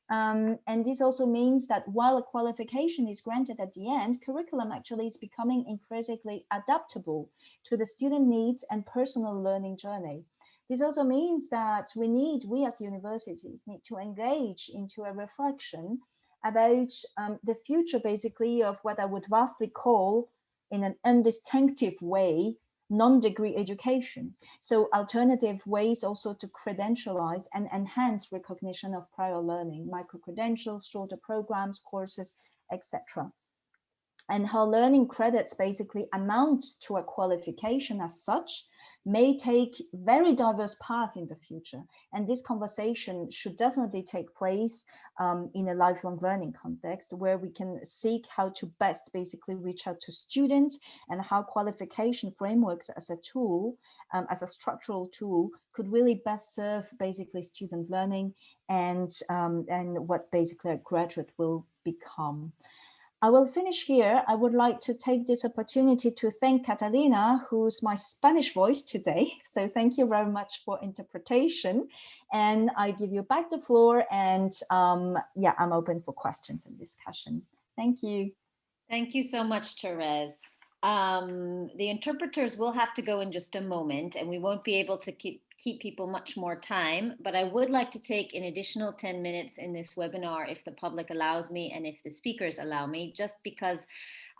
And this also means that while a qualification is granted at the end, curriculum actually is becoming increasingly adaptable to the student needs and personal learning journey. This also means that we as universities need to engage into a reflection about the future, basically, of what I would vastly call, in an undistinctive way, non-degree education. So alternative ways also to credentialize and enhance recognition of prior learning, micro-credentials, shorter programs, courses, etc. And how learning credits basically amount to a qualification as such may take very diverse path in the future. And this conversation should definitely take place in a lifelong learning context, where we can seek how to best basically reach out to students, and how qualification frameworks as a tool, as a structural tool, could really best serve basically student learning and what basically a graduate will become. I will finish here. I would like to take this opportunity to thank Catalina, who's my Spanish voice today. So thank you very much for interpretation. And I give you back the floor, and yeah, I'm open for questions and discussion. Thank you. Thank you so much, Therese. The interpreters will have to go in just a moment, and we won't be able to keep people much more time, but I would like to take an additional 10 minutes in this webinar if the public allows me, and if the speakers allow me, just because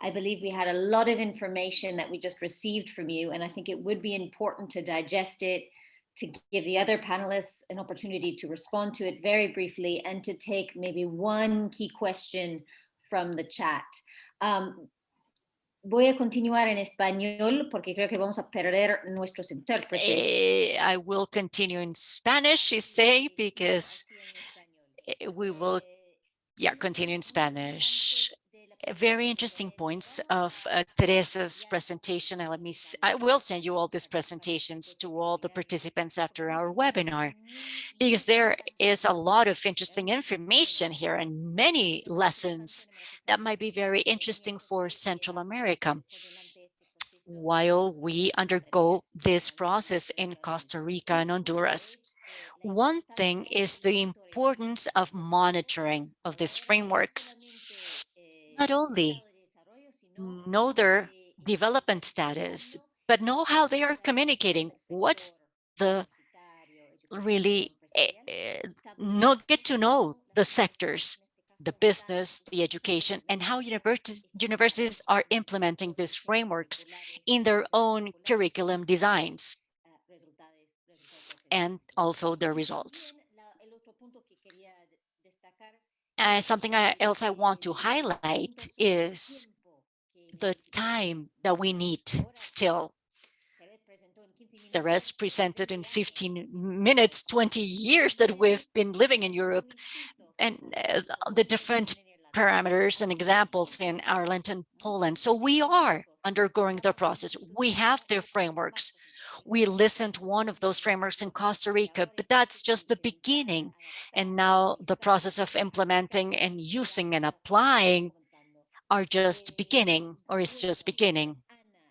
I believe we had a lot of information that we just received from you, and I think it would be important to digest it, to give the other panelists an opportunity to respond to it very briefly, and to take maybe one key question from the chat. Voy a continuar en español porque creo que vamos a perder nuestros intérpretes. I will continue in Spanish, she's saying, because we will continue in Spanish. very interesting points of Teresa's presentation. And I will send you all these presentations to all the participants after our webinar, because there is a lot of interesting information here and many lessons that might be very interesting for Central America while we undergo this process in Costa Rica and Honduras. One thing is the importance of monitoring of these frameworks. Not only know their development status, but know how they are communicating. What's the really get to know the sectors, the business, the education, and how universities are implementing these frameworks in their own curriculum designs and also their results. Something else I want to highlight is the time that we need still. The rest presented in 15 minutes, 20 years that we've been living in Europe, and the different parameters and examples in Ireland and Poland. So we are undergoing the process. We have their frameworks. We listened to one of those frameworks in Costa Rica, but that's just the beginning. And now the process of implementing and using and applying are just beginning, or is just beginning.